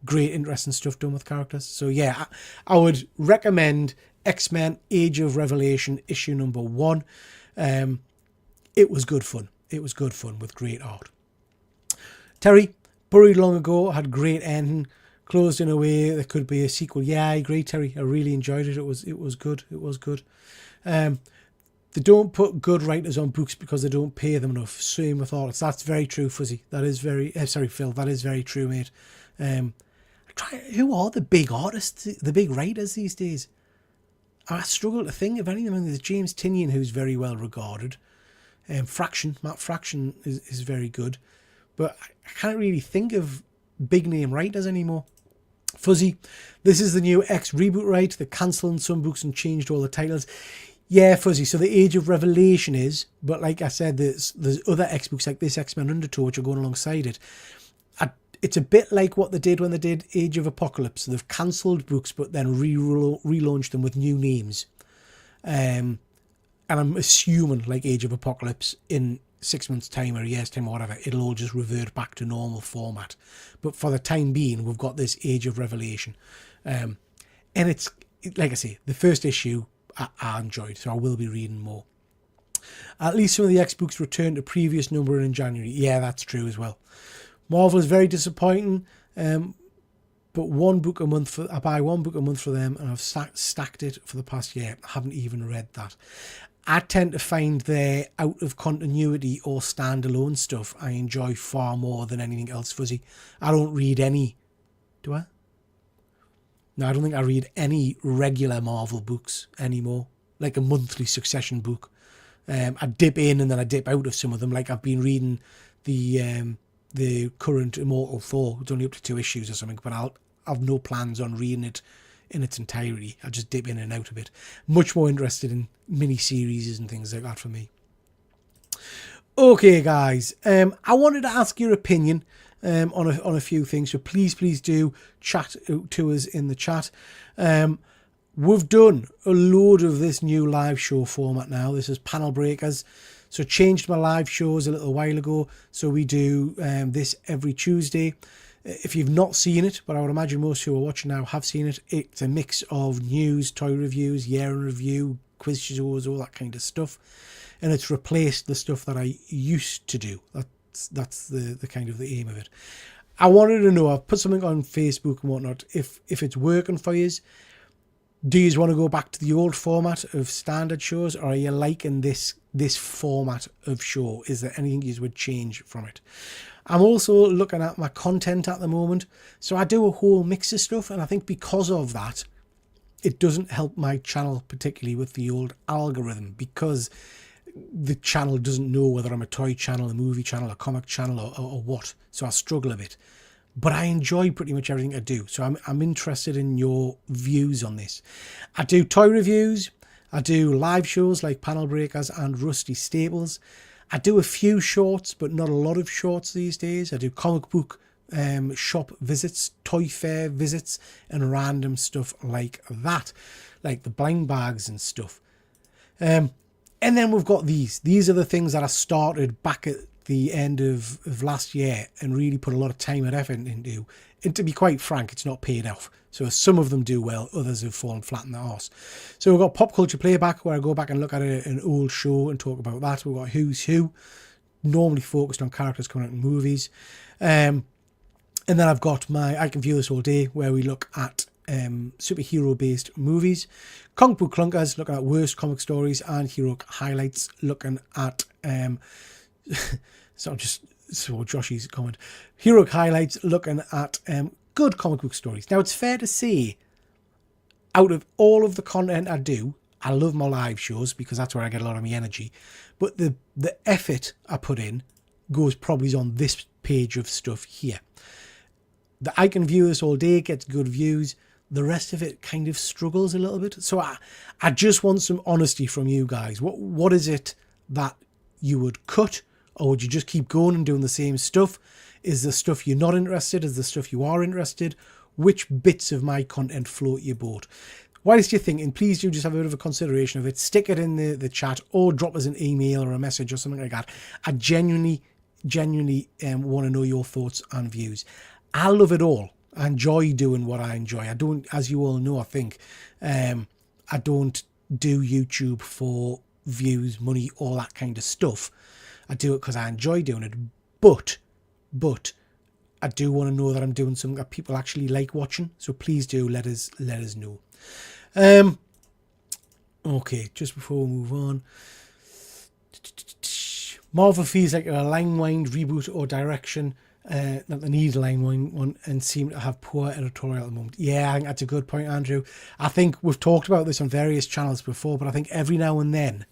Great, interesting stuff done with characters. So yeah, I would recommend X-Men Age of Revelation issue number 1. It was good fun. It was good fun with great art. Terry, Buried Long Ago, had great ending, closed in a way there could be a sequel. Yeah, I agree, Terry. I really enjoyed it. It was good. It was good. They don't put good writers on books because they don't pay them enough. Same with artists. That's very true, Fuzzy. That is very... sorry, Phil. That is very true, mate. Who are the big artists, the big writers these days? I struggle to think of any of them. There's James Tynion, who's very well regarded. Matt Fraction is very good. But I can't really think of big name writers anymore. Fuzzy, this is the new X reboot, right? They're cancelling some books and changed all the titles. Yeah, Fuzzy, so the Age of Revelation is, but like I said, there's other X books like this, X-Men Undertow, which are going alongside it. It's a bit like what they did when they did Age of Apocalypse. They've cancelled books, but then relaunched them with new names. And I'm assuming, like Age of Apocalypse, in 6 months' time or a year's time or whatever, it'll all just revert back to normal format. But for the time being, we've got this Age of Revelation. And it's, like I say, the first issue I enjoyed, so I will be reading more. At least some of the X books return to previous number in January. Yeah, that's true as well. Marvel is very disappointing, but one book a month I buy one book a month for them, and I've stacked it for the past year. I haven't even read that. I tend to find their out of continuity or standalone stuff I enjoy far more than anything else, Fuzzy. I don't read any. Do I? No, I don't think I read any regular Marvel books anymore, like a monthly Succession book. I dip in and then I dip out of some of them. Like I've been reading the current Immortal Thor. It's only up to 2 issues or something, but I've no plans on reading it in its entirety. I just dip in and out of it. Much more interested in mini-series and things like that for me. Okay, guys. I wanted to ask your opinion on a few things, so please do chat to us in the chat. We've done a load of this new live show format now. This is Panel Breakers. So changed my live shows a little while ago. So we do this every Tuesday. If you've not seen it, but I would imagine most who are watching now have seen it, it's a mix of news, toy reviews, year in review, quiz shows, all that kind of stuff. And it's replaced the stuff that I used to do. That's the kind of the aim of it. I wanted to know, I've put something on Facebook and whatnot, if it's working for you. Do you want to go back to the old format of standard shows, or are you liking this format of show? Is there anything you would change from it? I'm also looking at my content at the moment. So I do a whole mix of stuff, and I think because of that, it doesn't help my channel particularly with the old algorithm, because the channel doesn't know whether I'm a toy channel, a movie channel, a comic channel, or what. So I struggle a bit. But I enjoy pretty much everything I do. So I'm interested in your views on this. I do toy reviews. I do live shows like Panel Breakers and Rusty Staples. I do a few shorts, but not a lot of shorts these days. I do comic book shop visits, toy fair visits, and random stuff like that. Like the blind bags and stuff. And then we've got these. These are the things that I started back at the end of last year and really put a lot of time and effort into. And to be quite frank, it's not paid off. So some of them do well, others have fallen flat in the arse. So we've got Pop Culture Playback, where I go back and look at an old show and talk about that. We've got Who's Who, normally focused on characters coming out in movies. And then I've got my I Can View This All Day, where we look at superhero-based movies. Comic Book Clunkers, looking at worst comic stories, and Hero Highlights, looking at... so Joshy's comment. Hero Highlights, looking at good comic book stories. Now, it's fair to say, out of all of the content I do, I love my live shows because that's where I get a lot of my energy. But the effort I put in goes probably on this page of stuff here. I Can View This All Day gets good views. The rest of it kind of struggles a little bit. So I just want some honesty from you guys. What is it that you would cut? Or would you just keep going and doing the same stuff? Is the stuff you're not interested? Is the stuff you are interested? Which bits of my content float your boat? Whilst you're thinking, please do just have a bit of a consideration of it. Stick it in the chat, or drop us an email or a message or something like that. I genuinely want to know your thoughts and views. I love it all. I enjoy doing what I enjoy. I don't, as you all know, I think, I I don't do YouTube for views, money, all that kind of stuff. I do it because I enjoy doing it. But I do want to know that I'm doing something that people actually like watching. So please do let us know. Okay, just before we move on. Marvel feels like a line-wind reboot or direction. That they need a line-wind one and seem to have poor editorial at the moment. Yeah, I think that's a good point, Andrew. I think we've talked about this on various channels before, but I think every now and then,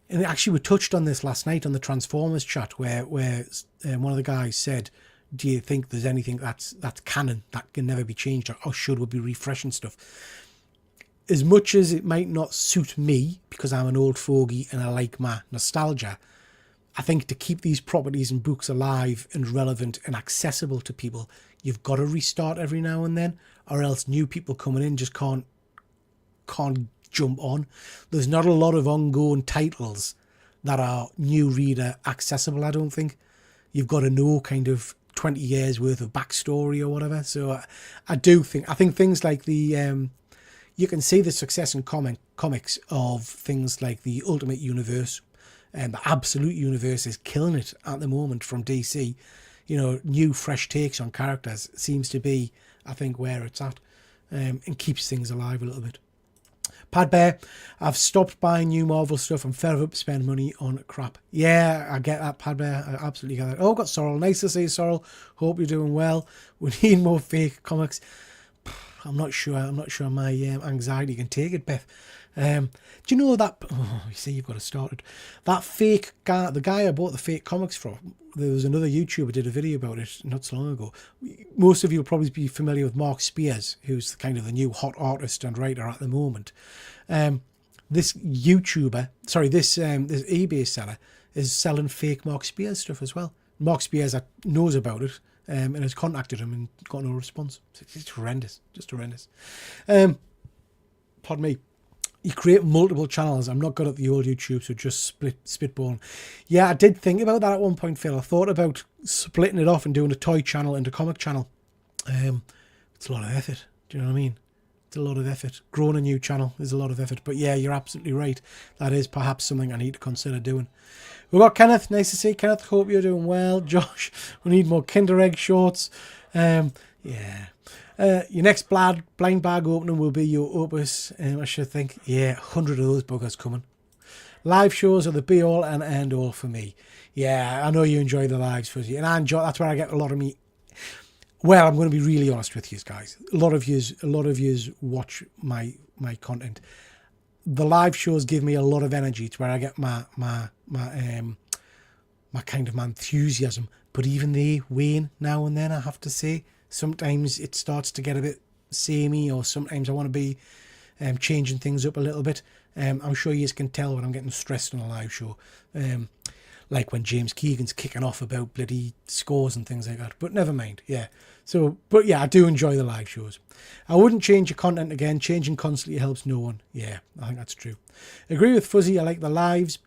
and actually we touched on this last night on the Transformers chat where one of the guys said, do you think there's anything that's canon that can never be changed, or should we be refreshing stuff? As much as it might not suit me because I'm an old fogey and I like my nostalgia, I think to keep these properties and books alive and relevant and accessible to people, you've got to restart every now and then, or else new people coming in just can't jump on. There's not a lot of ongoing titles that are new reader accessible, I don't think. You've got to know kind of 20 years worth of backstory or whatever. So I think things like the you can see the success in comics of things like the Ultimate Universe, and the Absolute Universe is killing it at the moment from DC. You know, new fresh takes on characters seems to be, I think, where it's at, and keeps things alive a little bit. Pad Bear, I've stopped buying new Marvel stuff. I'm fed up to spend money on crap. Yeah, I get that, Pad Bear. I absolutely get that. Oh, got Sorrel. Nice to see you, Sorrel. Hope you're doing well. We need more fake comics. I'm not sure my anxiety can take it, Beth. Do you know that? Oh, you see, you've got to start it. That fake guy, the guy I bought the fake comics from, there was another YouTuber did a video about it not so long ago. Most of you will probably be familiar with Mark Spears, who's kind of the new hot artist and writer at the moment. This YouTuber, this eBay seller is selling fake Mark Spears stuff as well. Mark Spears knows about it and has contacted him and got no response. It's horrendous, just horrendous. Pardon me. You create multiple channels. I'm not good at the old YouTube, so just spitballing. Yeah, I did think about that at one point, Phil. I thought about splitting it off and doing a toy channel and a comic channel. It's a lot of effort. Do you know what I mean? It's a lot of effort. Growing a new channel is a lot of effort. But yeah, you're absolutely right. That is perhaps something I need to consider doing. We've got Kenneth. Nice to see you, Kenneth. Hope you're doing well. Josh, we need more Kinder Egg shorts. Yeah. Your next blind bag opening will be your Opus, I should think. Yeah, 100 of those buggers coming. Live shows are the be-all and end-all for me. Yeah, I know you enjoy the lives, Fuzzy, and I enjoy. That's where I get a lot of me. Well, I'm going to be really honest with you guys. A lot of yous watch my content. The live shows give me a lot of energy. It's where I get my kind of my enthusiasm. But even they wane now and then, I have to say. Sometimes it starts to get a bit samey, or sometimes I want to be changing things up a little bit. I'm sure you can tell when I'm getting stressed on a live show. Like when James Keegan's kicking off about bloody scores and things like that. But never mind, yeah. So, but yeah, I do enjoy the live shows. I wouldn't change your content again. Changing constantly helps no one. Yeah, I think that's true. Agree with Fuzzy, I like the lives.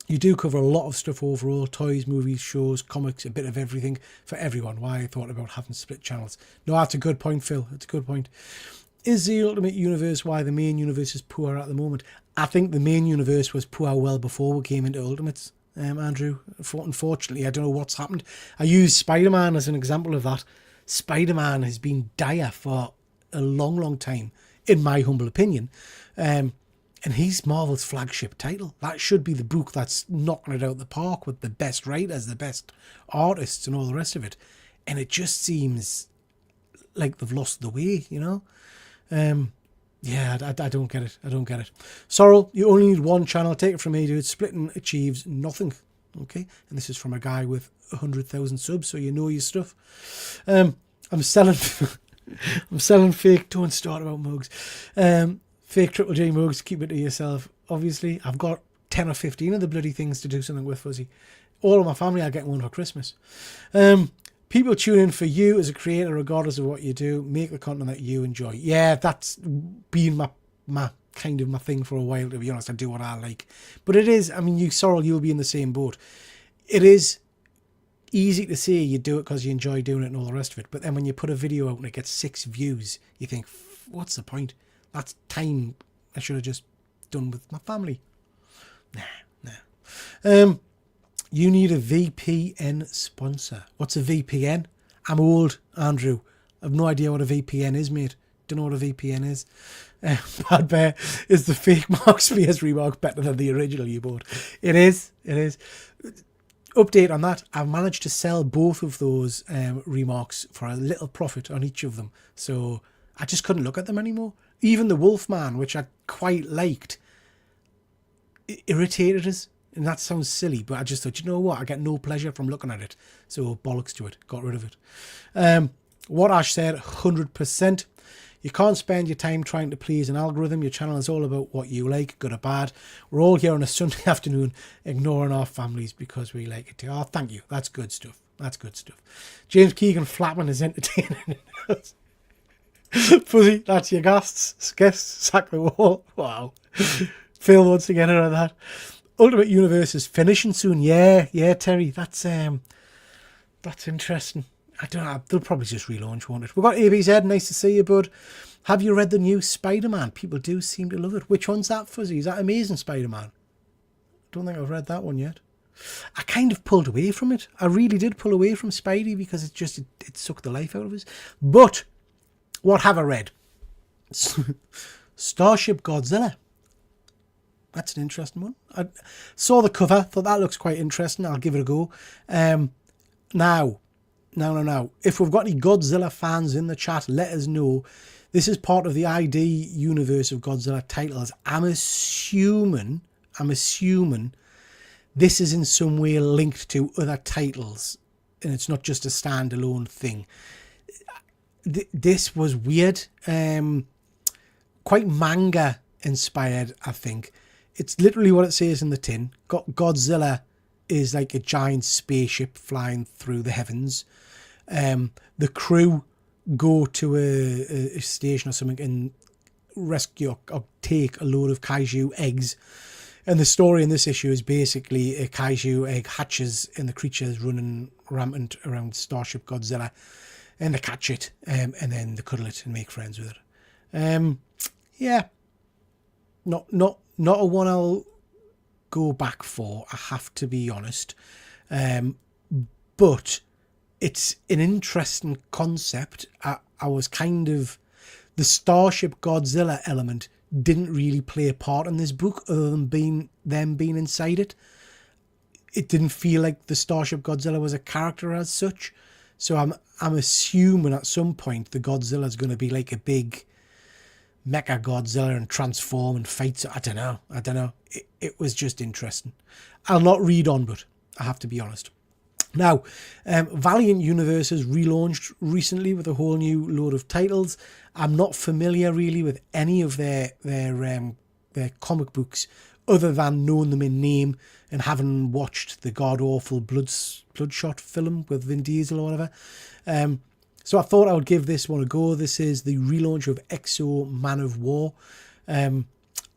You do cover a lot of stuff overall, toys, movies, shows, comics, a bit of everything for everyone. Why I thought about having split channels. No, that's a good point, Phil. That's a good point. Is the Ultimate Universe why the main universe is poor at the moment? I think the main universe was poor well before we came into Ultimates, Andrew. Unfortunately, I don't know what's happened. I use Spider-Man as an example of that. Spider-Man has been dire for a long, long time, in my humble opinion. And he's Marvel's flagship title. That should be the book that's knocking it out the park with the best writers, the best artists and all the rest of it. And it just seems like they've lost the way, you know? Yeah, I don't get it. I don't get it. Sorrel, you only need one channel. Take it from me, dude. Splitting achieves nothing. Okay? And this is from a guy with 100,000 subs, so you know your stuff. I'm selling... I'm selling fake... Don't start about mugs. Fake TripleG mugs, keep it to yourself. Obviously, I've got 10 or 15 of the bloody things to do something with, Fuzzy. All of my family are getting one for Christmas. People tune in for you as a creator, regardless of what you do. Make the content that you enjoy. Yeah, that's been my kind of my thing for a while, to be honest. I do what I like. But it is, I mean, Sorrel, you'll be in the same boat. It is easy to say you do it because you enjoy doing it and all the rest of it. But then when you put a video out and it gets 6 views, you think, what's the point? That's time I should have just done with my family. Nah. You need a VPN sponsor. What's a VPN? I'm old, Andrew. I've no idea what a VPN is, mate. Don't know what a VPN is. Bad Bear, is the fake Mark Spears remark better than the original you bought? It is. Update on that. I've managed to sell both of those remarks for a little profit on each of them. So I just couldn't look at them anymore. Even the Wolfman, which I quite liked, irritated us. And that sounds silly, but I just thought, you know what? I get no pleasure from looking at it. So bollocks to it. Got rid of it. What Ash said, 100%. You can't spend your time trying to please an algorithm. Your channel is all about what you like, good or bad. We're all here on a Sunday afternoon ignoring our families because we like it too. Oh, thank you. That's good stuff. James Keegan flapping is entertaining. Fuzzy, that's your guests. Sack the wall. Wow. Phil wants to get out of that. Ultimate Universe is finishing soon. Yeah, Terry. That's interesting. I don't know. They'll probably just relaunch, won't it? We've got ABZ. Nice to see you, bud. Have you read the new Spider-Man? People do seem to love it. Which one's that, Fuzzy? Is that Amazing Spider-Man? Don't think I've read that one yet. I kind of pulled away from it. I really did pull away from Spidey because it sucked the life out of us. But what have I read? Starship Godzilla. That's an interesting one. I saw the cover, thought that looks quite interesting. I'll give it a go. Now, if we've got any Godzilla fans in the chat, let us know. This is part of the ID universe of Godzilla titles. I'm assuming this is in some way linked to other titles, and it's not just a standalone thing. This was weird. Quite manga inspired, I think. It's literally what it says in the tin. Godzilla is like a giant spaceship flying through the heavens. The crew go to a station or something and rescue or take a load of kaiju eggs. And the story in this issue is basically a kaiju egg hatches and the creature is running rampant around Starship Godzilla. And they catch it and then they cuddle it and make friends with it. Yeah. Not a one I'll go back for, I have to be honest. But it's an interesting concept. I was kind of... The Starship Godzilla element didn't really play a part in this book other than them being inside it. It didn't feel like the Starship Godzilla was a character as such. So I'm assuming at some point the Godzilla's going to be like a big Mecha Godzilla and transform and fight. So I don't know. It was just interesting. I'll not read on, but I have to be honest. Now, Valiant Universe has relaunched recently with a whole new load of titles. I'm not familiar really with any of their comic books other than knowing them in name and having watched the god-awful Bloodshot film with Vin Diesel or whatever. So I thought I would give this one a go. This is the relaunch of Exo Man of War.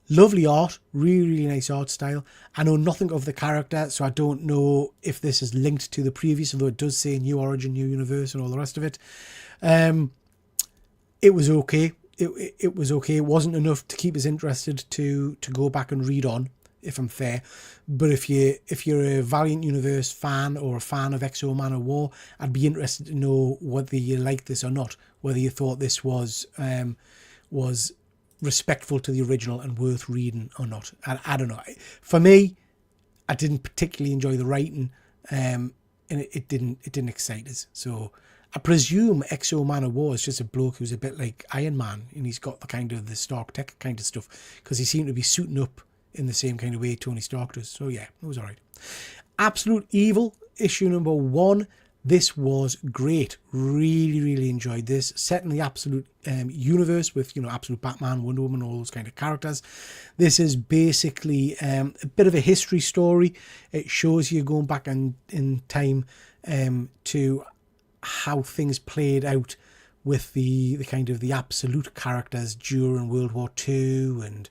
Lovely art, really nice art style. I know nothing of the character, so I don't know if this is linked to the previous, although it does say new origin, new universe and all the rest of it. It was okay. It was okay. It wasn't enough to keep us interested to go back and read on, if I'm fair. But if you're a Valiant Universe fan or a fan of Exo Man of War, I'd be interested to know whether you liked this or not, whether you thought this was respectful to the original and worth reading or not. I don't know. For me, I didn't particularly enjoy the writing, and it didn't excite us. So I presume Exo Man of War is just a bloke who's a bit like Iron Man, and he's got the kind of the Stark Tech kind of stuff, because he seemed to be suiting up in the same kind of way Tony Stark does. So yeah, it was all right. Absolute Evil, issue number 1. This was great. Really enjoyed this. Set in the Absolute universe with, Absolute Batman, Wonder Woman, all those kind of characters. This is basically a bit of a history story. It shows you going back in time to how things played out with the kind of the Absolute characters during World War II and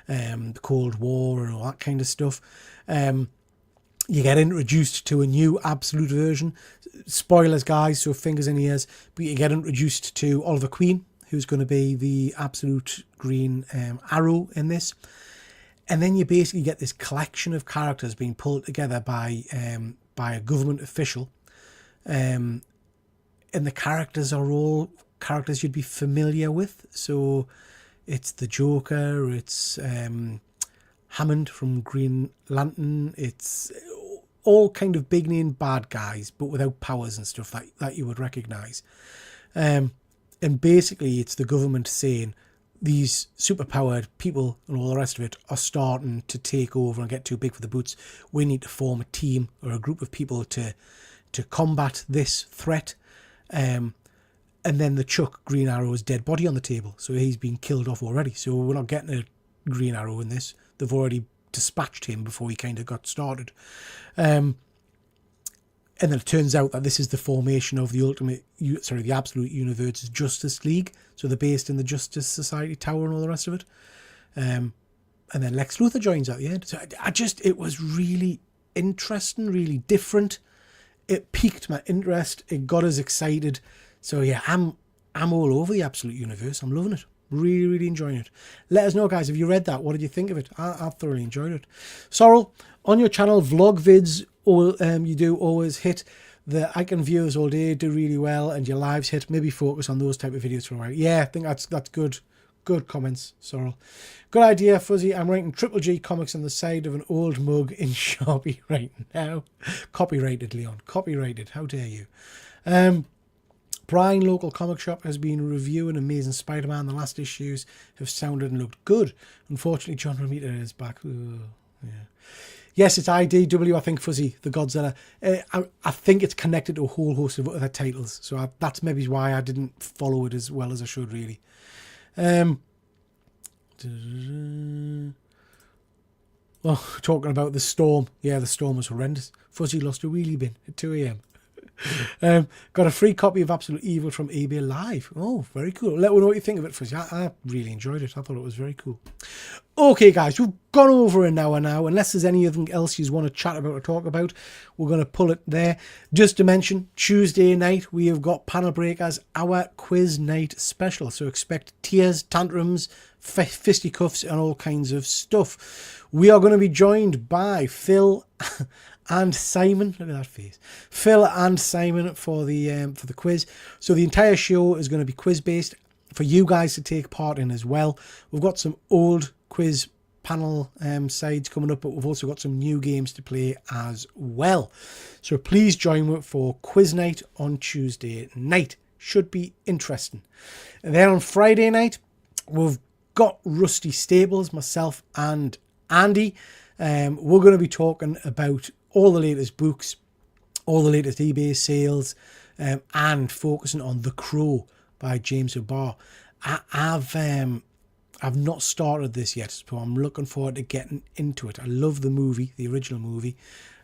the Cold War and all that kind of stuff. You get introduced to a new Absolute version. Spoilers, guys, so fingers in ears. But you get introduced to Oliver Queen, who's going to be the absolute Green Arrow in this. And then you basically get this collection of characters being pulled together by a government official. And the characters are all characters you'd be familiar with. So it's the Joker, it's Hammond from Green Lantern, it's all kind of big name bad guys, but without powers and stuff that you would recognise. And basically it's the government saying these superpowered people and all the rest of it are starting to take over and get too big for the boots. We need to form a team or a group of people to combat this threat. And then the Chuck Green Arrow's dead body on the table. So he's been killed off already. So we're not getting a Green Arrow in this. They've already dispatched him before he kind of got started. And then it turns out that this is the formation of the Absolute Universe's Justice League. So they're based in the Justice Society Tower and all the rest of it. And then Lex Luthor joins at the end. So it was really interesting, really different. It piqued my interest. It got us excited. So yeah, I'm all over the Absolute Universe. I'm loving it. Really, really enjoying it. Let us know, guys. Have you read that? What did you think of it? I thoroughly enjoyed it. Sorrel, on your channel, vlog vids, you do always hit the icon viewers all day, do really well, and your lives hit. Maybe focus on those type of videos for a while. Yeah, I think that's good. Good comments, Sorrel. Good idea, Fuzzy. I'm writing TripleG Comics on the side of an old mug in Sharpie right now. Copyrighted, Leon. Copyrighted. How dare you? Brian, local comic shop, has been reviewing Amazing Spider-Man. The last issues have sounded and looked good. Unfortunately, John Romita is back. Ooh, yeah. Yes, it's IDW, I think, Fuzzy, the Godzilla. I think it's connected to a whole host of other titles. So that's maybe why I didn't follow it as well as I should, really. Well, talking about the storm. Yeah, the storm was horrendous. Fuzzy lost a wheelie bin at 2 a.m. Got a free copy of Absolute Evil from eBay Live. Oh, very cool. Let me know what you think of it, Fuzzy. I really enjoyed it. I thought it was very cool. Okay, guys, we've gone over an hour now. Unless there's anything else you want to chat about or talk about, we're going to pull it there. Just to mention, Tuesday night, we have got Panel Breakers, our quiz night special. So expect tears, tantrums, fisticuffs, and all kinds of stuff. We are going to be joined by Phil and Simon. Look at that face. Phil and Simon for the quiz. So the entire show is going to be quiz based for you guys to take part in as well. We've got some old quiz panel sides coming up, but we've also got some new games to play as well. So please join me for quiz night on Tuesday night. Should be interesting. And then on Friday night, we've got Rusty Staples, myself and Andy. We're going to be talking about all the latest books, all the latest eBay sales, and focusing on The Crow by James O'Barr. I've not started this yet, so I'm looking forward to getting into it. I love the movie, the original movie,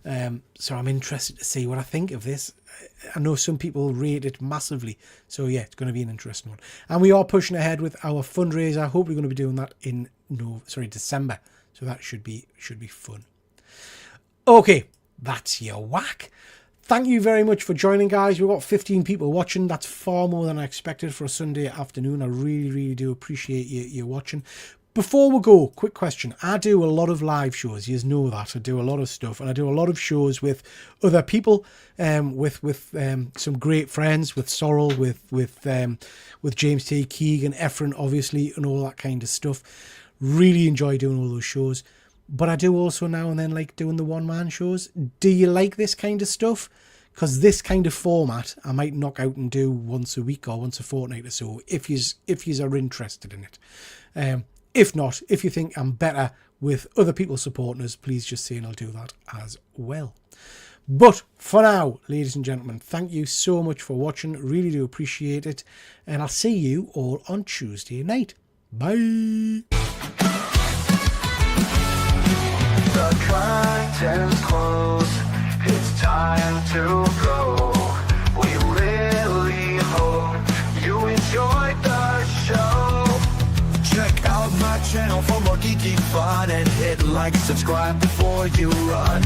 so I'm interested to see what I think of this. I know some people rate it massively, so yeah, it's going to be an interesting one. And we are pushing ahead with our fundraiser. Hopefully, we're going to be doing that in December, so that should be fun. Okay, that's your whack. Thank you very much for joining, guys. We've got 15 people watching. That's far more than I expected for a Sunday afternoon. I really, really do appreciate you watching. Before we go, quick question. I do a lot of live shows. You know that. I do a lot of stuff, and I do a lot of shows with other people, with some great friends, with Sorrel, with James T. Keegan, Efren, obviously, and all that kind of stuff. Really enjoy doing all those shows. But I do also now and then like doing the one-man shows. Do you like this kind of stuff? Because this kind of format I might knock out and do once a week or once a fortnight or so, if you are interested in it. If not, if you think I'm better with other people supporting us, please just say and I'll do that as well. But for now, ladies and gentlemen, thank you so much for watching. Really do appreciate it. And I'll see you all on Tuesday night. Bye. The curtains close, it's time to go. We really hope you enjoyed the show. Check out my channel for more geeky fun and hit like, subscribe before you run.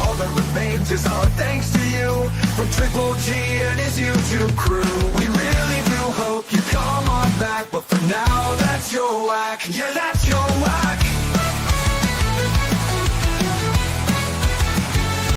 All that remains is our thanks to you from TripleG and his YouTube crew. We really do hope you come on back. at your